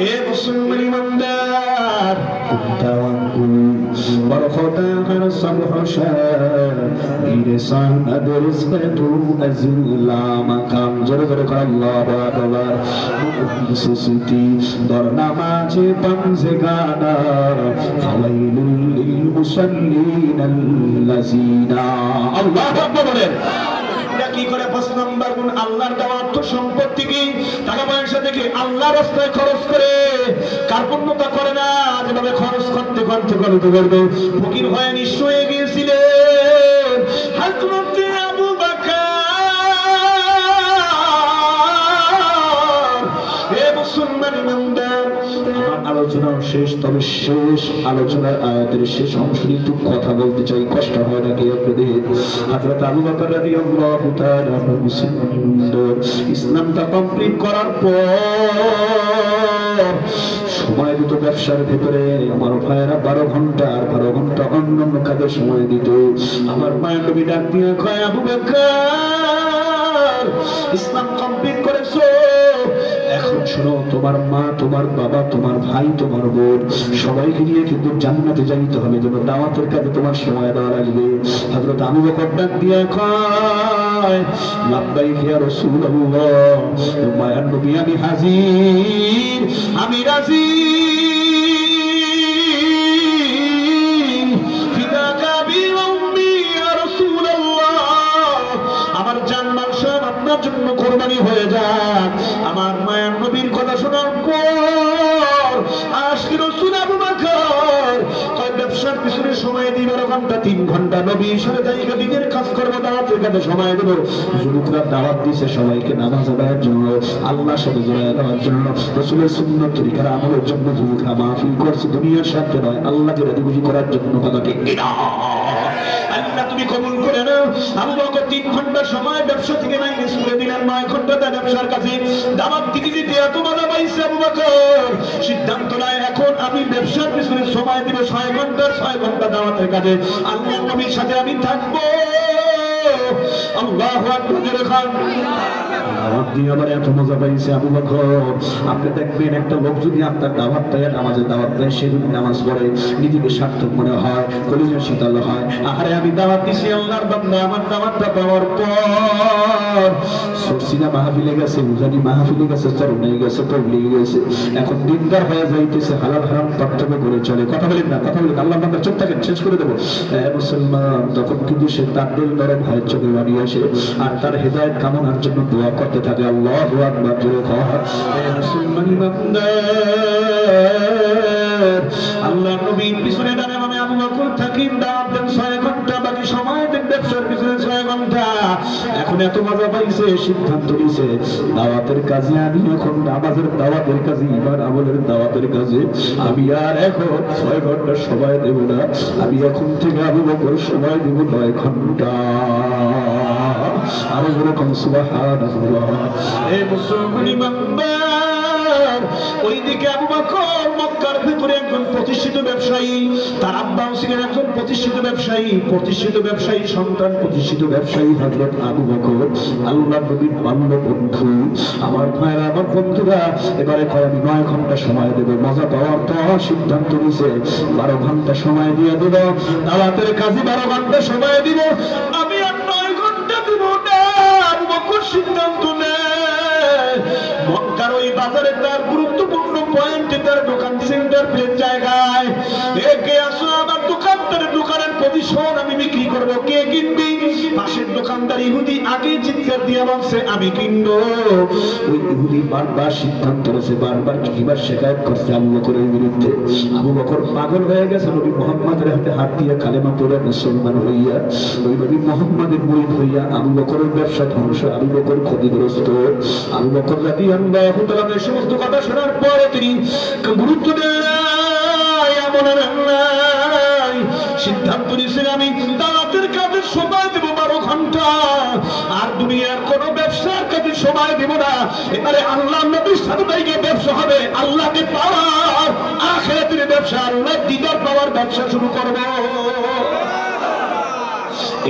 [SPEAKER 1] এ মুসলমান ইমানদার কুনতাওয়াকুল বরখতা খারসাম হুশার ইরসান আদরসতু আযলা মাকাম। জোরে জোরে করে আল্লাহু আকবার। সুসুতি দর নামাজে পামজেগানা ফাওয়াইলুল লিল মুসাল্লিন আল্লাযিনা। আল্লাহু আকবার বলেন। কি করে? 5 নাম্বার গুণ আল্লাহর দেওয়া অর্থ সম্পত্তি কি টাকা পয়সা থেকে আল্লাহর রাস্তায় খরচ করে কার্পণ্যতা করে না, যেভাবে খরচ করতে করতে ফকির হয়ে নিঃস্ব হয়ে গিয়েছিলেন হযরত আবু বকর। হে মুসলমান ইমানদার, আলোচনা শেষ, তবে শেষ আলোচনার আয়াতের শেষ অংশ নিয়ে একটু কথা বলতে চাই, কষ্ট হয় নাকি আপনাদের? হযরত আবু বকর রাদিয়াল্লাহু তাআলা ইসলামটা কমপ্লিট করার পর সময় দিত ব্যবসার ভেতরে। আমার ভাইয়েরা 12 ঘন্টা আর 12 ঘন্টা অন্যান্য কাজে সময় দিত। আমার মায়ের নবী ডাক দিয়ে কয়, আবু বকর ইসলাম কমপ্লিট করেছো, এখন শোনো, তোমার মা, তোমার বাবা, তোমার ভাই, তোমার বোন সবাইকে নিয়ে কিন্তু জান্নাতে যাইতে হবে, যেন দাওয়াতের কাজে তোমার সময় দেওয়া লাগবে। হযরত আবু বকর ডাক দিয়ে কয়, লাব্বাইক ইয়া রাসূলুল্লাহ, মায়ার নবী আমি হাজির, আমি রাজি। ফিদাকা বিউম্মি ইয়া রাসূলুল্লাহ, আমার জান মাল সব আপনার জন্য কুরবানি হয়ে যাক। আমার মায়ের নবীর কথা শোনার পর আশিক রাসূল আবু বকর কয়, ব্যবসার পিছনে সময় দিই 12 ঘন্টা, 3 ঘন্টা নবীর সাথে জায়গা দিনের কাজ করবো, দাওয়াতের কাজে সময় দেব। যুবকরা দাওয়াত দিছে সবাইকে নামাজ আদায়ের জন্য, আল্লাহর সাথে জড়ায় দেওয়ার জন্য, রাসূলের সুন্নাত তরিকার আমলের জন্য যুবকরা মাহফিল করছে, দুনিয়ার স্বার্থে নয়, আল্লাহকে রাজি খুশি করার জন্য, কথা ঠিক কিনা? আল্লাহ তুমি কবুল করে নাও। আবু বকর 3 ঘন্টা সময় ব্যবসা থেকে মাইনাস করে দিলেন, 9 ঘন্টা তার ব্যবসার কাছে দাওয়াত দিতে দিতে এত মজা পাইছে আবু বকর, সিদ্ধান্ত নেয় এখন আমি ব্যবসার পিছনে সময় দিব 6 ঘন্টা, 6 ঘন্টা দাওয়াতের কাজে আল্লাহর নবীর সাথে আমি থাকবো। আল্লাহু আকবার জোরে খান। দাওয়াত দিয়ে আবার এত মজা পাইছে আবু বকর। আপনি দেখবেন একটা লোক যদি আপনার দাওয়াত দেয়, নামাজের দাওয়াত দেয়, সে যদি নামাজ পড়ে নিজেকে সার্থক মনে হয়, কলিজা শীতল হয়। আরে আমি দাওয়াত দিছি আল্লাহর বান্দা, আমার দাওয়াতটা পাওয়ার পর সরসিনা মাহফিলে গেছে, উজানি মাহফিলে গেছে, চরণে গেছে, তবলিগে গেছে, এখন দিনদার হয়ে যাইতেছে, হালাল হারাম পার্থক্য করে চলে। কথা বলেন না, কথা বলেন, আল্লাহর বান্দা চুপ থাকেন, শেষ করে দেবো। মুসলমান তখন কিন্তু সে তার দিল নরম হয়, চোখে বাড়ি আসে, আর তার হেদায়েত কামনার জন্য দোয়া করতে থাকে। আল্লাহু আকবার জোরে কর। মুসলমান বান্দা আল্লাহর নবীর পিছনে দাঁড়ায় আমি আবু বকর থাকি, দাওয়াত দেন 6 ঘন্টা, বাকি সময় দেন ব্যবসার পিছনে 6 ঘন্টা। এখন এত মজা পাইছে, সিদ্ধান্ত নিছে দাওয়াতের কাজে আমি এখন নামাজের দাওয়াতের কাজে, ইমান আমলের দাওয়াতের কাজে আমি আর এখন 6 ঘন্টা সময় দেব না, আমি এখন থেকে আবু বকর সময় দেব 9 ঘন্টা। আরো যেরকম সুবহানাল্লাহ। এই মুসলমান বান্দা ওইদিকে আবু বকর মক্কার ভিতরে একজন প্রতিষ্ঠিত ব্যবসায়ী, তার আব্বাও ছিলেন একজন প্রতিষ্ঠিত ব্যবসায়ী সন্তান, প্রতিষ্ঠিত ব্যবসায়ী হযরত আবু বকর আল্লাহর নবীর বান্ধব বন্ধু। আমার ভাইরা, আমার বন্ধুরা, এবারে কয় আমি 9 ঘন্টা সময় দেব। মজা পাওয়ার তো সিদ্ধান্ত নিছে 12 ঘন্টা সময় দিয়ে দেব। দাওয়াতের কাজে 12 ঘন্টা সময় দিব, আমি আর 9 ঘন্টা দিব না। আবু বকর সিদ্ধান্ত নেয় মক্কার ওই বাজারে তার গুরুত্বপূর্ণ পয়েন্টে তার দোকান সেন্টার প্লেস জায়গায় কে আসো আমার দোকানের পজিশন আমি বিক্রি করব, কে কিনবি? পাশের দোকানদার ইহুদি আগে চিৎকার দিয়ে বলছে আমি কিনবো। ওই ইহুদি বারবার সিদ্ধান্ত নিয়েছে, বারবার কিবার শিকায়ত করছে আবু বকরের বিরুদ্ধে। আবু বকর পাগল হয়ে গেছে, নবী মুহাম্মদের হাতে হাত দিয়ে কালেমা পড়ে মুসলমান হইয়া ওই নবী মুহাম্মদের মুরিদ হইয়া আবু বকরের ব্যবসা ধ্বংস, আবু বকর ক্ষতিগ্রস্ত। আবু বকর রাদিয়াল্লাহু তাআলা এই সমস্ত কথা শোনার পরে তিনি গুরুত্ব দেন নাই, সিদ্ধান্ত নিয়েছেন আমি দাওয়াতের কাজে সময় দেব 12 ঘন্টা, আর দুনিয়ার কোন ব্যবসার কাজে সময় দেব না। এবারে আল্লাহর নবীর সাথে ব্যবসা হবে, আল্লাহকে পাওয়ার আখিরাতের ব্যবসা, আল্লাহর দিদার পাওয়ার ব্যবসা শুরু করব।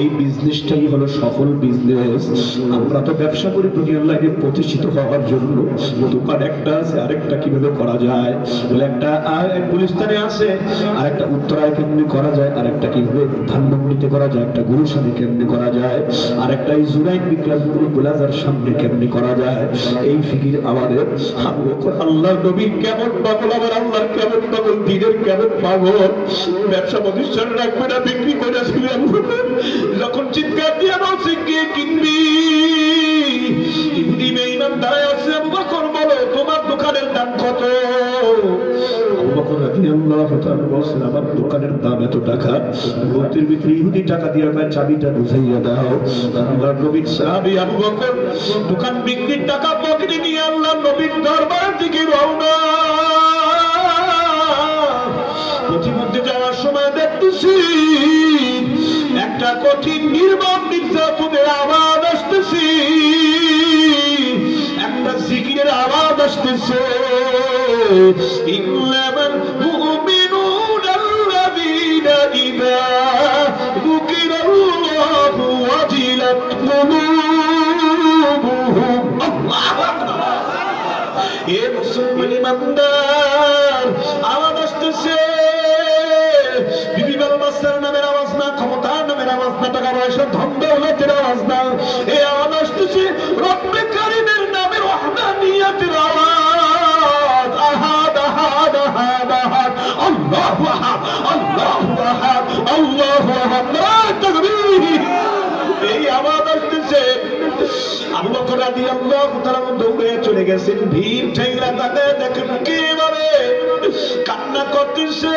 [SPEAKER 1] এই বিজনেসটাই হলো সফল বিজনেস। আমরা তো ব্যবসা করি দুনিয়ার লাইনে প্রতিষ্ঠিত হওয়ার জন্য। দোকান একটা আছে, আরেকটা কিভাবে করা যায়, বলে একটা গুলিস্তানে আছে, আরেকটা উত্তরায় কেমনি করা যায়, আরেকটা কিভাবে ধানমন্ডিতে করা যায়, একটা গুরুসানে কেমনি করা যায়, আরেকটা এই জুরাইন বিক্রামপুর গোলাজার সামনে কেমনি করা যায়। এই ফিকির আমাদের। আল্লাহর নবী কেমন পাগল, আবার আল্লাহর কেমন পাগল, দিনের কেমন পাগল। ব্যবসা প্রতিষ্ঠান রাখবে না, বিক্রি করে ছিলেন। যখন চিৎকার দিয়ে বলছে কে কিনবি, ইহুদি বেঈমান দাঁড়ায় আছে, আবু বকর বলো তোমার দোকানের দাম কত? আবু বকর রাদিয়াল্লাহু তাআলা বলেন আমার দোকানের দাম এত টাকা। গতির ভিতরে ইহুদি টাকা দিয়ে কয় চাবিটা বুঝাইয়া দাও। আল্লাহর নবীর সাহাবী আবু বকর দোকান বিক্রির টাকা পকেটে নিয়ে আল্লাহর নবীর দরবার থেকে রওনা। প্রতিমধ্যে যাওয়ার সময় দেখতেছি একটা কঠিন নির্মম নির্যাতনের আওয়াজ আসতেছে, একটা জিকিরের আওয়াজ আসতেছে। ইন্নামাল মুমিনুনা আল্লাযীনা ইযা যুকিরাল্লাহু ওয়াজিলাত কুলুবুহুম। আল্লাহু আকবার। এ মুসলমান ইমানদার, আওয়াজ আসতেছে। বিবি বালমাস্তার নামের আওয়াজ না, ক্ষমতার নামের আওয়াজ না, টাকা পয়সা ধন দৌলতের আওয়াজ না। এই আওয়াজ আসতেছে রব্বে কারীমের নামের ওয়াহদানিয়তের আওয়াজ। আহাদ আহাদ আহাদ আহাদ, আল্লাহু আহাদ আল্লাহু আহাদ আল্লাহু আহাদ, নারায়ে তাকবীর। এই আওয়াজ আসতেছে। আবু বকর রাদিয়াল্লাহু তাআলা দৌড়ে চলে গেছেন, ভিড় ঠেলা তাকে দেখেন কিভাবে কান্না করতেছে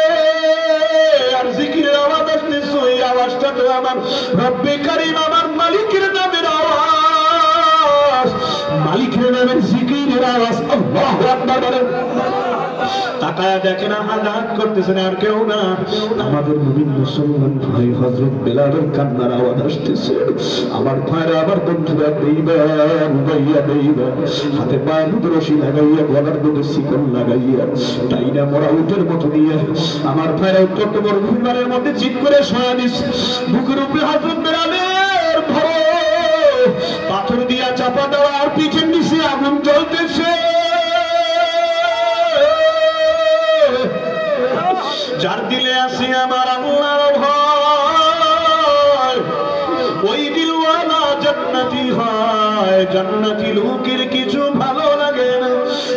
[SPEAKER 1] আর জিকিরের আওয়াজ আসতেছে। এই আওয়াজটা তো আমার রব্বে কারীম, আমার মালিকের নামের আওয়াজ, মালিকের নামের জিকিরের আওয়াজ। আল্লাহু আকবার বলেন। তাকায়া দেখেন হাজাত করতেছেন আর কেউ না, আমাদের মুমিন মুসলমান ভাই হযরত বেলালের কান্নার আওয়াজ আসতেছে। আমার ভাইরা, আমার বন্ধুরা, বেঈমান ভাইয়া বেঈমান, হাতে পায়ে রশি লাগাইয়া, গলার মধ্যে শিকল লাগাইয়া, টাইনা মরা উটের মতো নিয়ে আমার ভাইরা উত্তপ্ত মরুভূমির মধ্যে চিৎ করে শোয়া দিচ্ছে। বুকের উপরে হযরত বেলালের ভরো, পাথর দিয়া চাপা দেওয়া, আর পিঠের নিচে আগুন জ্বলতেছে। যার দিলে আছে আমার আল্লাহর ভয়, ওই দিলওয়ালা জান্নাতি হয়। জান্নাতি লোকের কিছু ভালো লাগে না,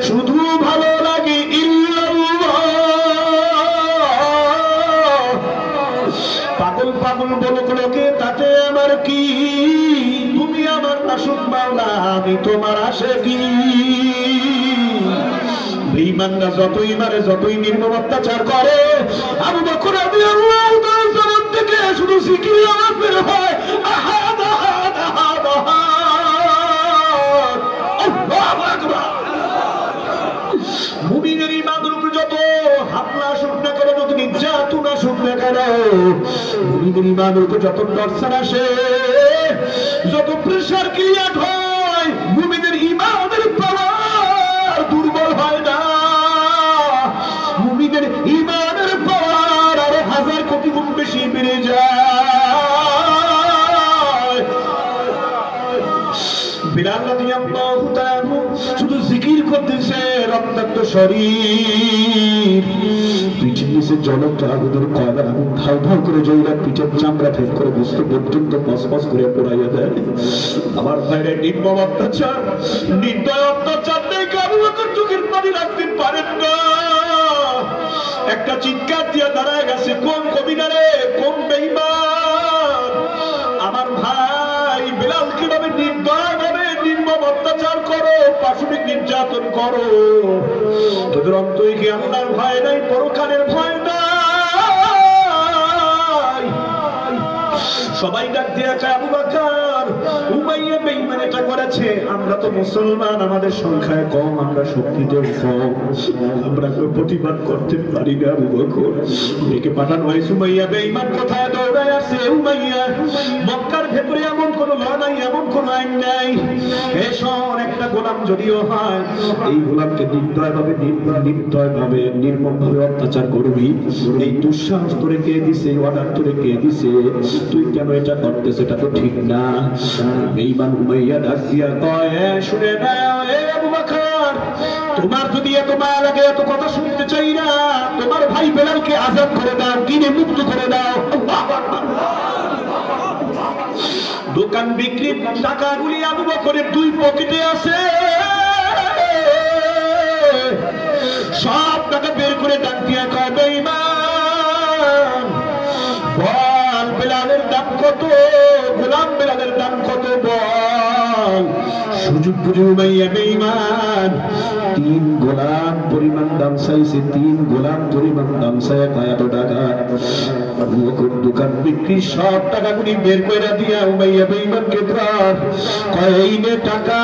[SPEAKER 1] শুধু ভালো লাগে ইল্লাল্লাহ। পাগল পাগল বলো লোকে, তাতে আমার কি? তুমি আমার নাসুক মাওলা, আমি তোমার আশিকি। বেঈমানরা যতই মারে, যতই নির্মম অত্যাচার করে, আবু বকর রাদিয়াল্লাহু তাআলা থেকে শুধু জিকির আওয়াজ বের হয়, আহাদ আহাদ আহাদ আহাদ, আল্লাহু আকবার। মুমিনের ঈমানের উপর যত হামলা আসুক না কেন, যত নির্যাতন আসুক না কেন, মুমিনের ঈমানের উপর যত টর্চার আসে, যত প্রেসার ক্রিয়েট হয়, মুমিনের ঈমানের পাওয়ার দুর্বল হয় না। রক্তাক্ত শরীর, পিঠের নিচে জ্বলন্ত আগুনের কয়লার আগুন ধাও ধাও করে জ্বলা পিঠের চামড়া ভেদ করে বুঝতে পর্যন্ত পসপস করে পোড়াইয়া দেয়। আমার ভাইরা নির্মম অত্যাচার, নির্দয় অত্যাচার দেখে আবু বকর চোখের পানি রাখতে পারেন না। একটা চিৎকার দিয়ে দাঁড়ায় গেছে, কোন কবিরারে, কোন বেঈমান আমার ভাই বেলাল কিভাবে নির্দয় ভাবে নির্মম অত্যাচার করো, পাশবিক নির্যাতন করো। তোদের অন্তরে কি আল্লাহর ভয় নাই, পরকালের ভয় নাই? সবাই ডাক দিয়ে কয় আবু বকর, উমাইয়া বেঈমান এটা করেছে। আমরা তো মুসলমান, আমাদের সংখ্যায় কম, আমরা শক্তিতেও কম, আমরা কেউ প্রতিবাদ করতে পারি না। আবু বকর ডেকে পাঠানো হয়েছে, উমাইয়া বেঈমান কোথায় দৌড়ায় আছে? উমাইয়া, মক্কার ভেতরে এমন কোন ল নাই, এমন কোন আইন নাই, এসব একটা গোলাম যদিও হয়, এই গোলামকে নির্দয় ভাবে নির্মম ভাবে অত্যাচার করবি। এই দুঃসাহস তোরে কে দিছে, অর্ডার তোরে কে দিছে? তুই কেন এটা করতেছ? এটা তো ঠিক না। বেঈমান উমাইয়া ডাক দিয়া কয়, শুনে নাও এ আবু বকর, তোমার যদি এত মায়া লাগে, এত কথা শুনতে চাই না, তোমার ভাই বেলালকে আজাদ করে দাও, কিনে মুক্ত করে দাও। দোকান বিক্রির টাকাগুলি আবু বকরের দুই পকেটে আছে, সব টাকা বের করে ডাক দিয়া কয়, বেঈমান বল বেলালের দাম কত, গোলাম বেলালের দাম কত বল। সুযোগ বুঝে উমাইয়া বেঈমান 3 গোলাম পরিমাণ দাম চাইছে, 3 গোলাম পরিমাণ দাম চাই এত টাকা। দোকান বিক্রি সব টাকাগুলি বের করে দিয়া উমাইয়া বেঈমানকে ধর, কয় এই নে টাকা,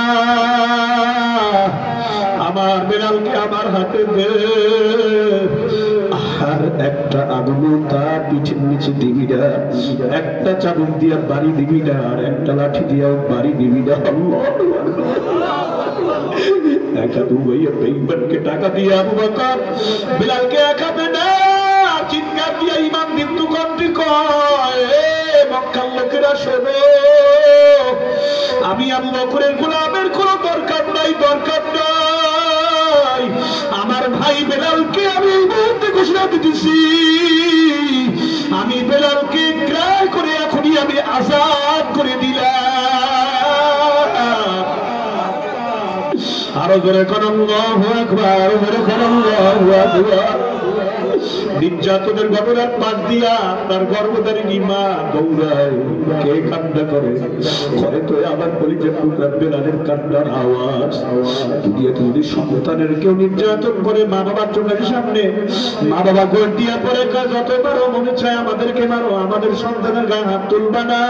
[SPEAKER 1] আমার বেলালকে আমার হাতে দে। আর একটা আগুন তার পিঠের নিচে দিবি না, একটা চাবুক দিয়া বাড়ি দিবি না, আর একটা লাঠি দিয়াও বাড়ি দিবি না। টাকা দিয়ে আবু বকর বেলালকে একাবে না, চিৎকার দিয়া ইমাম মৃত্যু কণ্ঠে কয়, মক্কার লোকেরা শোনো, আমি আবু বকরের গোলামের কোনো দরকার নাই, দরকার নাই। আমার ভাই বেলালকে আমি এই মুহূর্তে ঘোষণা দিতেছি, আমি বেলালকে ক্রয় করে এখনই আমি আজাদ করে দিলাম। আরো জোরে করো আল্লাহু আকবার, আরো জোরে করো আল্লাহু আকবার। নির্যাতনের ঘটনার পাশ দিয়া আপনার গর্ভধারিণী মা দৌড়ায়, কে কান্না করে? তো আবার পরিচয় টুকরা বেলালের কান্নার আওয়াজ। দুনিয়াতে যদি সন্তানের কেউ নির্যাতন করে, মা বাবার চোখের সামনে মা বাবা গোল দিয়া পরে যত পারো মনে চায় আমাদেরকে মারো, আমাদের সন্তানের গায়ে হাত তুলবা না।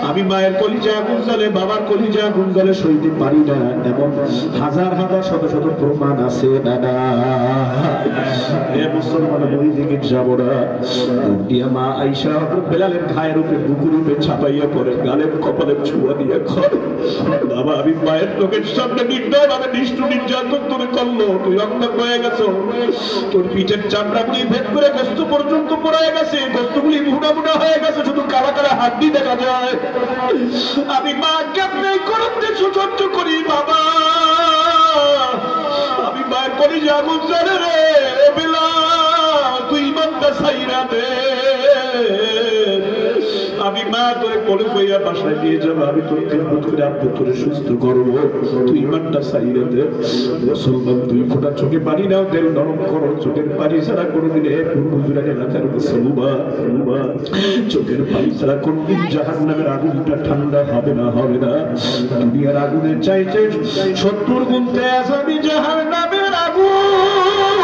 [SPEAKER 1] আমি মায়ের কলিজা আগুন জ্বলে, বাবার কলিজা আগুন জ্বলে সইতে পারি না, এমন হাজার হাজার শত শত প্রমাণ আছে দাদা। মুসলমান ওই দিকে যাবো না। মা আয়েশা বেলালের ঘায়ের উপরে বুকুর উপরে ছাপাইয়া পড়ে, গালের কপালে ছোঁয়া দিয়ে খড়, বাবা আমি মায়ের লোকের সামনে নির্দয় ভাবে নিষ্ঠুর নির্যাতন তুমি করলো, তুই রক্ত বয়ে গেছো, তোর পিঠের চামড়া গুলি ভেদ করে গোস্ত পর্যন্ত পড়ে গেছে, গোস্তগুলি মুড়া মুড়া হয়ে গেছে, শুধু কালা কালা হাড্ডি দেখা যায়। আমি মা কেমনে করতে সহ্য করি বাবা, আমি মায়ের কলিজা আগুন জ্বলে রে বেলাল, তুই ইমানটা ছাইরা দে। আমি মা তোরে কোলে কইয়া বাসায় নিয়ে যাবো, আমি তোর খেদমত করে আব্বু তোরে সুস্থ করবো, তুই ইমানটা ছাইরা দে। মুসলমান 2 ফোঁটা চোখে পানি নাও, তেল নরম করো, চোখের পানি ছাড়া কোনোদিন পূর্বজুরাকে এলাকার মুসলমান চোখের পানি ছাড়া কোনদিন জাহান্নামের আগুনটা ঠান্ডা হবে না, হবে না। দুনিয়ার আগুনের চাইতে 70 গুণ তেজ আমি জাহান্নামের আগুন,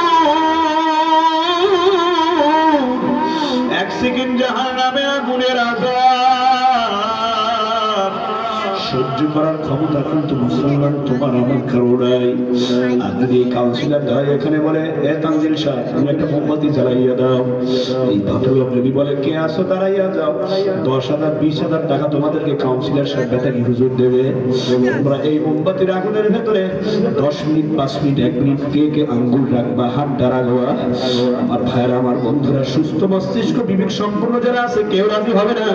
[SPEAKER 1] 1 সেকেন্ড জাহান্নামের আগুনের আযাব সহ্য করার ক্ষমতা কিন্তু মুসলমান তোমার আমার কারো নাই। আর যদি এই কাউন্সিলর দাঁড়ায় এখানে বলে, এ তানজিল সাহেব তুমি একটা মোমবাতি জ্বালাইয়া দাও, এই ভদ্রলোক যদি বলে কে আসো দাঁড়াইয়া যাও, 10,000 20,000 টাকা তোমাদেরকে কাউন্সিলর সাহেব বেতাকি হুজুর দেবে। তোমরা এই মোমবাতির আগুনের ভেতরে 10 মিনিট 5 মিনিট 1 মিনিট কে কে আঙ্গুল রাখবা, হাত দাঁড়াগোয়া। আমার ভাইরা, আমার বন্ধুরা, সুস্থ মস্তিষ্ক বিবেক সম্পন্ন যারা আছে কেউ রাজি হবে না।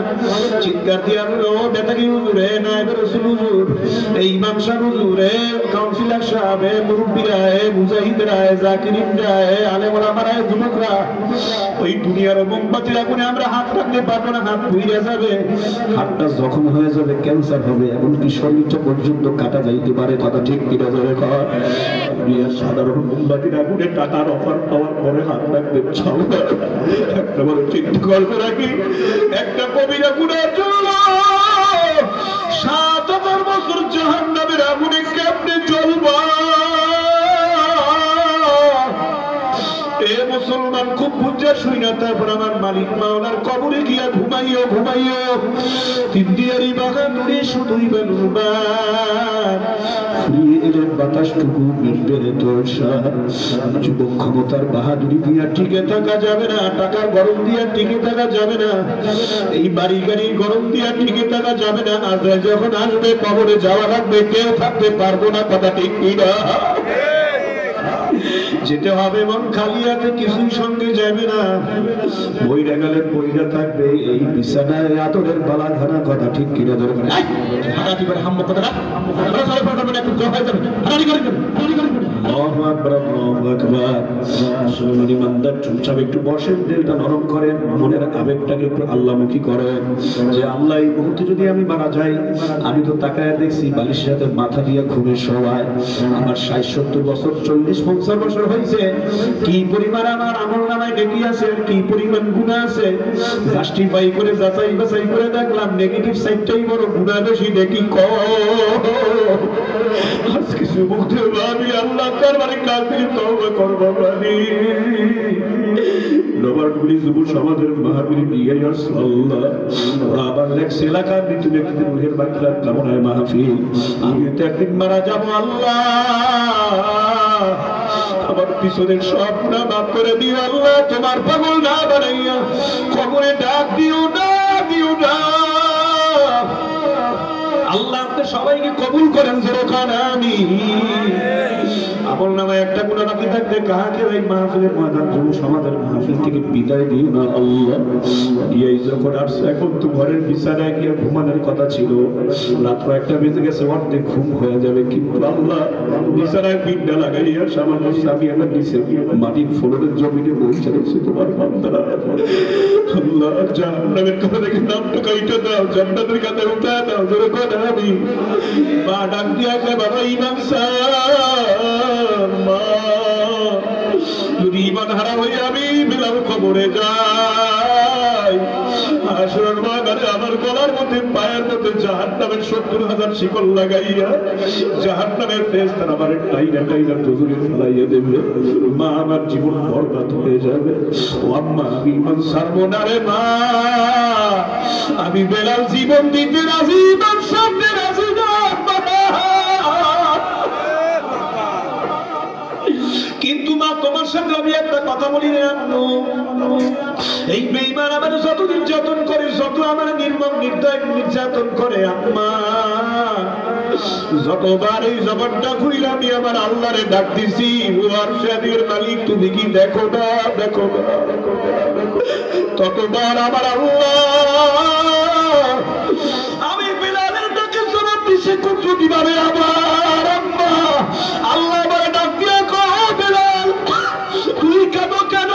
[SPEAKER 1] চিৎকার দিয়ে ও বেতাকি হুজুর, এ নায়েবে রাসূল হুজুর, এই ইমাম সাহেব হুজুরে কাউন্সিলর সাহেব মুরব্বিরা মুজাহিদরা জাকিরিনরা আলেম ওলামারা যুবকরা ওই দুনিয়ার মোমবাতির আগুনে আমরা হাত রাখতে পারবো না, হাত পুড়ে যাবে, হাতটা জখম হয়ে যাবে, ক্যান্সার হবে, এমনকি শরীরটা পর্যন্ত কাটা যাইতে পারে। কথা ঠিক কিনা ধরে কর। দুনিয়ার সাধারণ মোমবাতির আগুনে টাকার অফার পাওয়ার পরে হাত রাখবে ছাও না। একটা বড় চিন্তা করবে নাকি একটা কবিরা গুনার জন্য ৭০০০ বছর জাহান্নামের আগুনে কেমনে জ্বলবা? এ মুসলমান খুব বুঝা শুই না, তারপর আমার মালিক মাওলার কবরে গিয়া ঘুমাইও ঘুমাইও তিনদিয়ারি বাগানুরে শুধুই বেলুবা এলেন বাতাসটুকু মিলবে তোর যুবক ক্ষমতার বাহাদুরি দিয়া টিকে থাকা যাবে না, টাকার গরম দিয়া টিকে থাকা যাবে না, এই বাড়ি গাড়ির গরম দিয়া টিকে থাকা যাবে না। আজ যখন আসবে কবরে যাওয়া লাগবে, কেউ থাকতে পারবো না। কথা ঠিক কিনা? যেতে হবে মন খালি হাতে, কিছুই সঙ্গে যাবে না, বইরা গেলে বইরা থাকবে এই বিছানায় আতরের বালা ঘানা। কথা ঠিক কিনা ধরে হারাটি করে হাম্ম কথা না একটু জয় যাবে হারাটি করে আল্লাহু আকবার আল্লাহু আকবার। মুসলমান ইমানদার চুপচাপ একটু বসেন, দিলটা নরম করেন, মনের আবেগটাকে একটু আল্লাহমুখী করেন যে আল্লাহ এই মুহূর্তে যদি আমি মারা যাই, আমি তো তাকায় দেখছি বালিশের সাথে মাথা দিয়ে ঘুমে শোয়ায়, আমার ৬০-৭০ বছর ৪০-৫০ বছর হয়েছে, কি পরিমাণ আমার আমল নামায় নেকি আছে আর কি পরিমাণ গুনাহ আছে, জাস্টিফাই করে যাচাই বাছাই করে দেখলাম নেগেটিভ সাইডটাই বড়, গুনাহ বেশি নেকি কম। আজকে মুখে ভাবি আল্লাহ দরবারে কাফির তওবা করব ভাবি। নবারগুলি যুব সমাজের মাহফিল নিয়ে আল্লাহ আবার লেখছে এলাকার মৃত্যু ব্যক্তিদের রুহের মাগফিরাত কামনায় মাহফিল। আমি তো একদিন মারা যাব আল্লাহ, আমার পিছনের সব গুনাহ মাফ করে দিও আল্লাহ, তোমার পাগল না বানাইয়া কবরে ডাক দিও না, দিও না আল্লাহ। আপনি সবাইকে কবুল করেন যেরকম আমি আমল নামায় একটা গুনাহ বাকি থাকতে কাহাকে ওই মাহফিলের ময়দান যুব সমাজের মাহফিল থেকে বিদায় দিও না আল্লাহ। এই যখন আসছে এখন তো ঘরের বিছানায় গিয়ে ঘুমানোর কথা ছিল, রাত্র ১টা বেজে গেছে, অর্ধেক ঘুম হয়ে যাবে, কিন্তু আল্লাহ বিছানায় পিঠটা লাগাইয়া সামান্য সাবিয়ানা নিচে মাটির ফ্লোরের জমিনে বসে রয়েছে তোমার বান্দারা। আল্লাহ জাহান্নামের কথা দেখে নামটা কাইটা দাও, জান্নাতের কথা উঠা দাও যেরকম আমি। মা ডাক দিয়া বাবা ইমাম সাহেব, মা যদি ইমান হারা হয়ে আমি বিলাল কবরে যাই, হাসরের ময়দানে আমার গলার মধ্যে পায়ের মধ্যে জাহান্নামের ৭০,০০০ শিকল লাগাইয়া জাহান্নামের ফেরেশতারা আমার টাইনা টাইনা দূরে ফেলাইয়া দেবে। মা আমার জীবন বরবাদ হয়ে যাবে। ও আম্মা আমি ইমান ছাড়বো না রে মা, আমি বেলাল জীবন দিতে রাজি, ইমান ছাড়তে রাজি না। কিন্তু মা তোমার সাথে আমি একটা কথা বলি রে আম্মু, এই বেঈমান আমার যত নির্যাতন করে, যত আমার নির্মম নির্যাতন করে আম্মা, যতবার এই জবানটা খুইলা আমি আমার আল্লাহরে ডাক দিছি, ও আরশের মালিক তুমি কি দেখো না, দেখো না, ততবার আমার আল্লাহ আমি বিলালের ডাকে জবাব দিছি। কোনদিবারে আমার আম্মা আল্লাহ আমার ডাক দিয়া কও বিলাল তুই কেন কেন,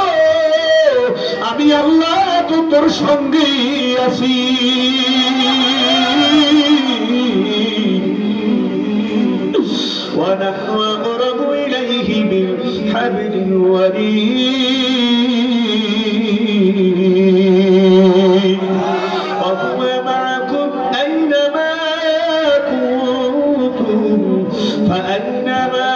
[SPEAKER 1] আমি আল্লাহ তো তোর সঙ্গে আছি। ونحن أقرب إليه من حبل الوريد وهو معكم أينما كنتم فأينما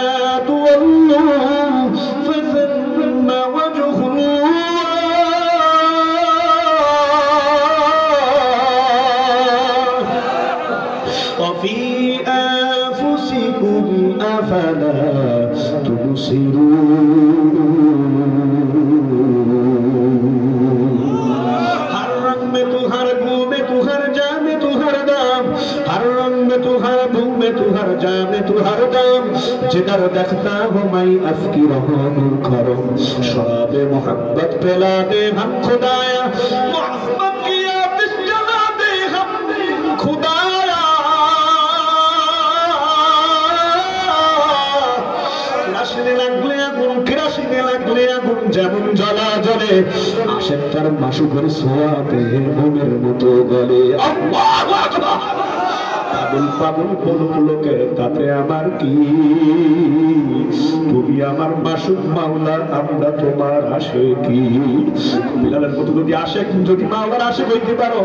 [SPEAKER 1] تولوا فثم وجه الله وفي أنفسكم أفلا تبصرون। हर रंग में तू, हर बू में तू, हर जा में तू, हर दाम, हर रंग में तू, हर बू में तू, हर जा में तू, हर दाम, जिधर देखता हूँ मैं अफकी रहा हूँ करो शराबे मोहब्बत पिला दे हम खुदाया, मोहब्बत की आतिश जला दे हम खुदाया। আশেক তার মাসুকের ছোঁয়াতে মনের মতো গলে। আল্লাহু আকবার। পাগল পাগল বলুলোকে তাতে আমার কি, তুমি আমার মাসুক মাওলা, আমরা তোমার আশিকি। বিলালের মতো যদি আশেক, যদি মাওলার আশিক হইতে পারো,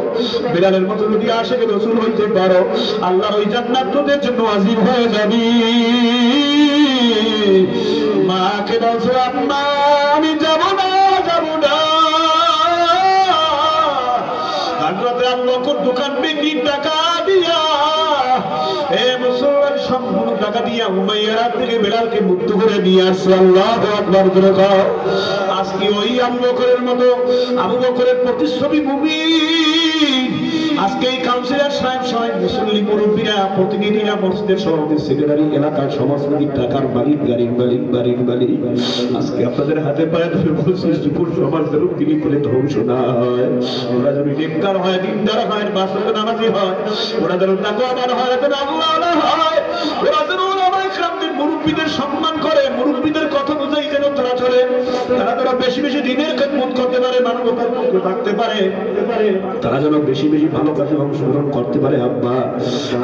[SPEAKER 1] বিলালের মতো যদি আশিক রাসূল হইতে পারো, আল্লাহর ওই জান্নাত তোদের জন্য ওয়াজিব হয়ে যাবে। মাকে বলছো আম্মা আমি যাব না, যাব না। হযরতে আবু বকর দোকান বিক্রির টাকা দিয়া, এ মুসলমান সম্পূর্ণ টাকা দিয়া উমাইয়ার থেকে বেলালকে মুক্ত করে নিয়ে আসছে। আল্লাহু আকবার করে কও। আজকে ওই আবু বকরের মতো, আবু বকরের প্রতিচ্ছবি মুমিন আজকে এই কাউন্সিলর সাহেব সাহেব মুসল্লি মুরব্বীরা প্রতিনিধিরা মসজিদের সভাপতি সেক্রেটারি এলাকার সমস্ত টাকার মালিক গাড়ির মালিক বাড়ির মালিক আজকে আপনাদের হাতে পায়ে ধরে বলছি যুবক সমাজ যেন তিনি করে ধ্বংস না হয়, ওরা যেন নেককার হয়, দিনদার হয়, বাস্তবে নামাজি হয়, ওরা যেন তাকওয়াবান হয়, যেন আল্লাহওয়ালা হয়, ওরা যেন ওলামায়ে কেরামদের মুরব্বীদের সম্মান করে, মুরব্বীদের কথা অনুযায়ী যেন তারা চলে, তারা বেশি বেশি দিনের খেদমত করতে পারে, মানবতার পক্ষে থাকতে পারে, তারা যেন বেশি বেশি ভালো কাজে অংশগ্রহণ করতে পারে। আব্বা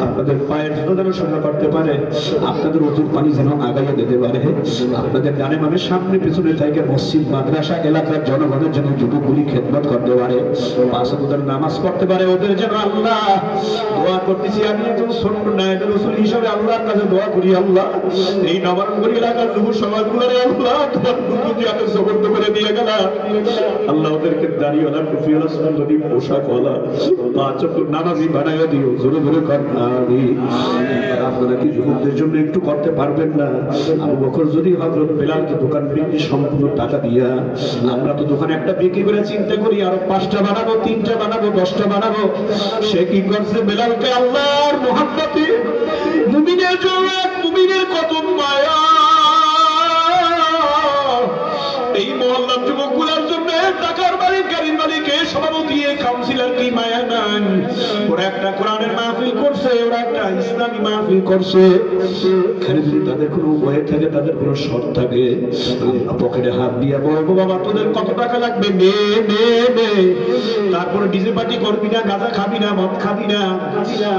[SPEAKER 1] আপনাদের পায়ের ধুলো যেন সোজা করতে পারে, আপনাদের ওজুর পানি যেন আগাইয়ে দিতে পারে, আপনাদের ডানে বামে সামনে পিছনে থেকে মসজিদ মাদ্রাসা এলাকার জনগণের জন্য যুবকগুলি খেদমত করতে পারে, পাঁচ ওয়াক্ত নামাজ পড়তে পারে, ওদের যেন আল্লাহ দোয়া করতেছি। আমি একজন ছোট্ট নায়েবে রাসূল হিসেবে আল্লাহর কাছে দোয়া করি, আল্লাহ এই নবাবগঞ্জ এলাকার যুব সমাজগুলোরে আল্লাহ তোমার বুদ্ধি হাতে সুবর্ণ করে দিয়ে গেল। আল্লাহ ওদেরকে দাড়িওয়ালা টুপিওয়ালা সুন্দরী পোশাকওয়ালা পাঁচ ওয়াক্ত নামাজি বানাইয়া দিও। জোরে জোরে কর আমিন। আপনারা কি যুবকদের জন্য একটু করতে পারবেন না? আবু বকর যদি হযরত বেলালকে দোকান বিক্রি সম্পূর্ণ টাকা দিয়া, আমরা তো দোকানে একটা বিক্রি করে চিন্তা করি আরো 5টা বানাবো, 3টা বানাবো, 10টা বানাবো। সে কি করছে? বেলালকে আল্লাহর মুহাব্বতে, মুমিনের জন্য এক মুমিনের কত মায়া। এই মহল্লার যুবকগুলোর জন্য টাকার মালিক গাড়ির মালিক সভাপতি কাউন্সিলর কি মায়া নাই? ওরা একটা কোরআনের মাহফিল করছে, ওরা একটা ইসলামী মাহফিল করছে। এখানে যদি তাদের কোনো উপায় থাকে, তাদের কোনো শর্ত থাকে, পকেটে হাত দিয়ে বলবো বাবা তোদের কত টাকা লাগবে, নে নে নে। তারপরে ডিজে পার্টি করবি না, গাঁজা খাবি না, মদ খাবি না,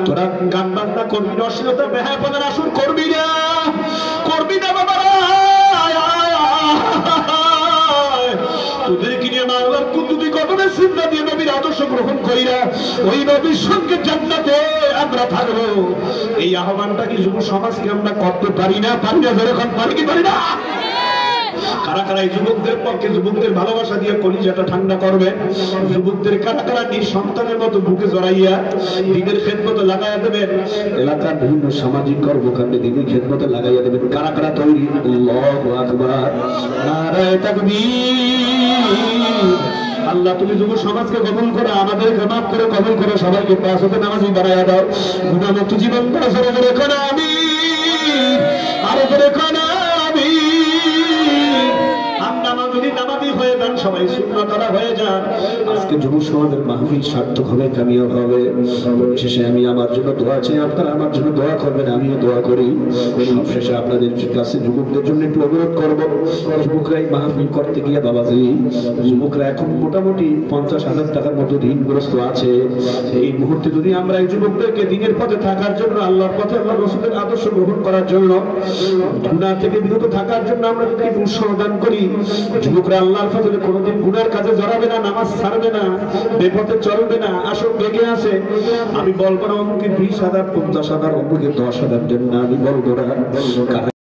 [SPEAKER 1] তোরা গান বাজনা করবি না, অশ্লীলতা বেহায়াপনার আসর করবি না, করবি না বাবা। তোদেরকে নিয়ে মাওলার কুতুবি কদমের সিজদা দিয়ে নবীর আদর্শ গ্রহণ কইরা ওই নবীর সঙ্গে জান্নাতে আমরা থাকবো। এই আহ্বানটা কি যুব সমাজকে আমরা করতে পারি না? পারি না? যখন পারি কি পারি না? কারা কারা এই যুবকদের পক্ষে যুবকদের ভালোবাসা দিয়ে কলিজাটা ঠান্ডা করবে? যুবকদের কারা কারা নিজ সন্তানের মতো বুকে জড়াইয়া দিনের খেদমতে লাগাইয়া দেবেন? এলাকার বিভিন্ন সামাজিক কর্মকাণ্ডে দিনের খেদমতে লাগাইয়া দেবেন। কারা কারা তৈরি? আল্লাহু আকবার, নারায়ে তাকবীর। আল্লাহ তুমি যুব সমাজকে কবুল করো, আমাদেরকে মাফ করে কবুল করো, সবাইকে পাঁচ ওয়াক্ত নামাজি বানাইয়া দাও, গুনাহমুক্ত জীবন দাও। জোরে জোরে করো আমিন, আরো জোরে করো আমিন। যদি নামাজি হয়ে যান, সবাই সুন্নতরা হয়ে যান, আজকে যুব সমাজের মাহফিল সার্থক হবে, কামিয়াব হবে। শেষে আমি আমার জন্য দোয়া চাই, আপনারা আমার জন্য দোয়া করবেন, আমিও দোয়া করি। সবশেষে আপনাদের কাছে যুবকদের জন্য একটু অনুরোধ করবো, যুবকরা এই মাহফিল করতে গিয়ে বাবাজি, যুবকরা এখন মোটামুটি 50,000 টাকার মতো ঋণগ্রস্ত আছে। এই মুহূর্তে যদি আমরা এই যুবকদেরকে দিনের পথে থাকার জন্য, আল্লাহর পথে, আল্লাহ রাসূলের আদর্শ গ্রহণ করার জন্য, গুনাহ থেকে বিরত থাকার জন্য আমরা যদি উৎসাহ দান করি, যুবকরা আল্লাহর ফজলে কোনোদিন গুনার কাজে জড়াবে না, নামাজ ছাড়বে না, বেপথে চলবে না। আসল বেগে আছে, আমি বলবো না অমুকে 20,000, 50,000, অমুকে 10,000 দেন না, আমি বলবো না।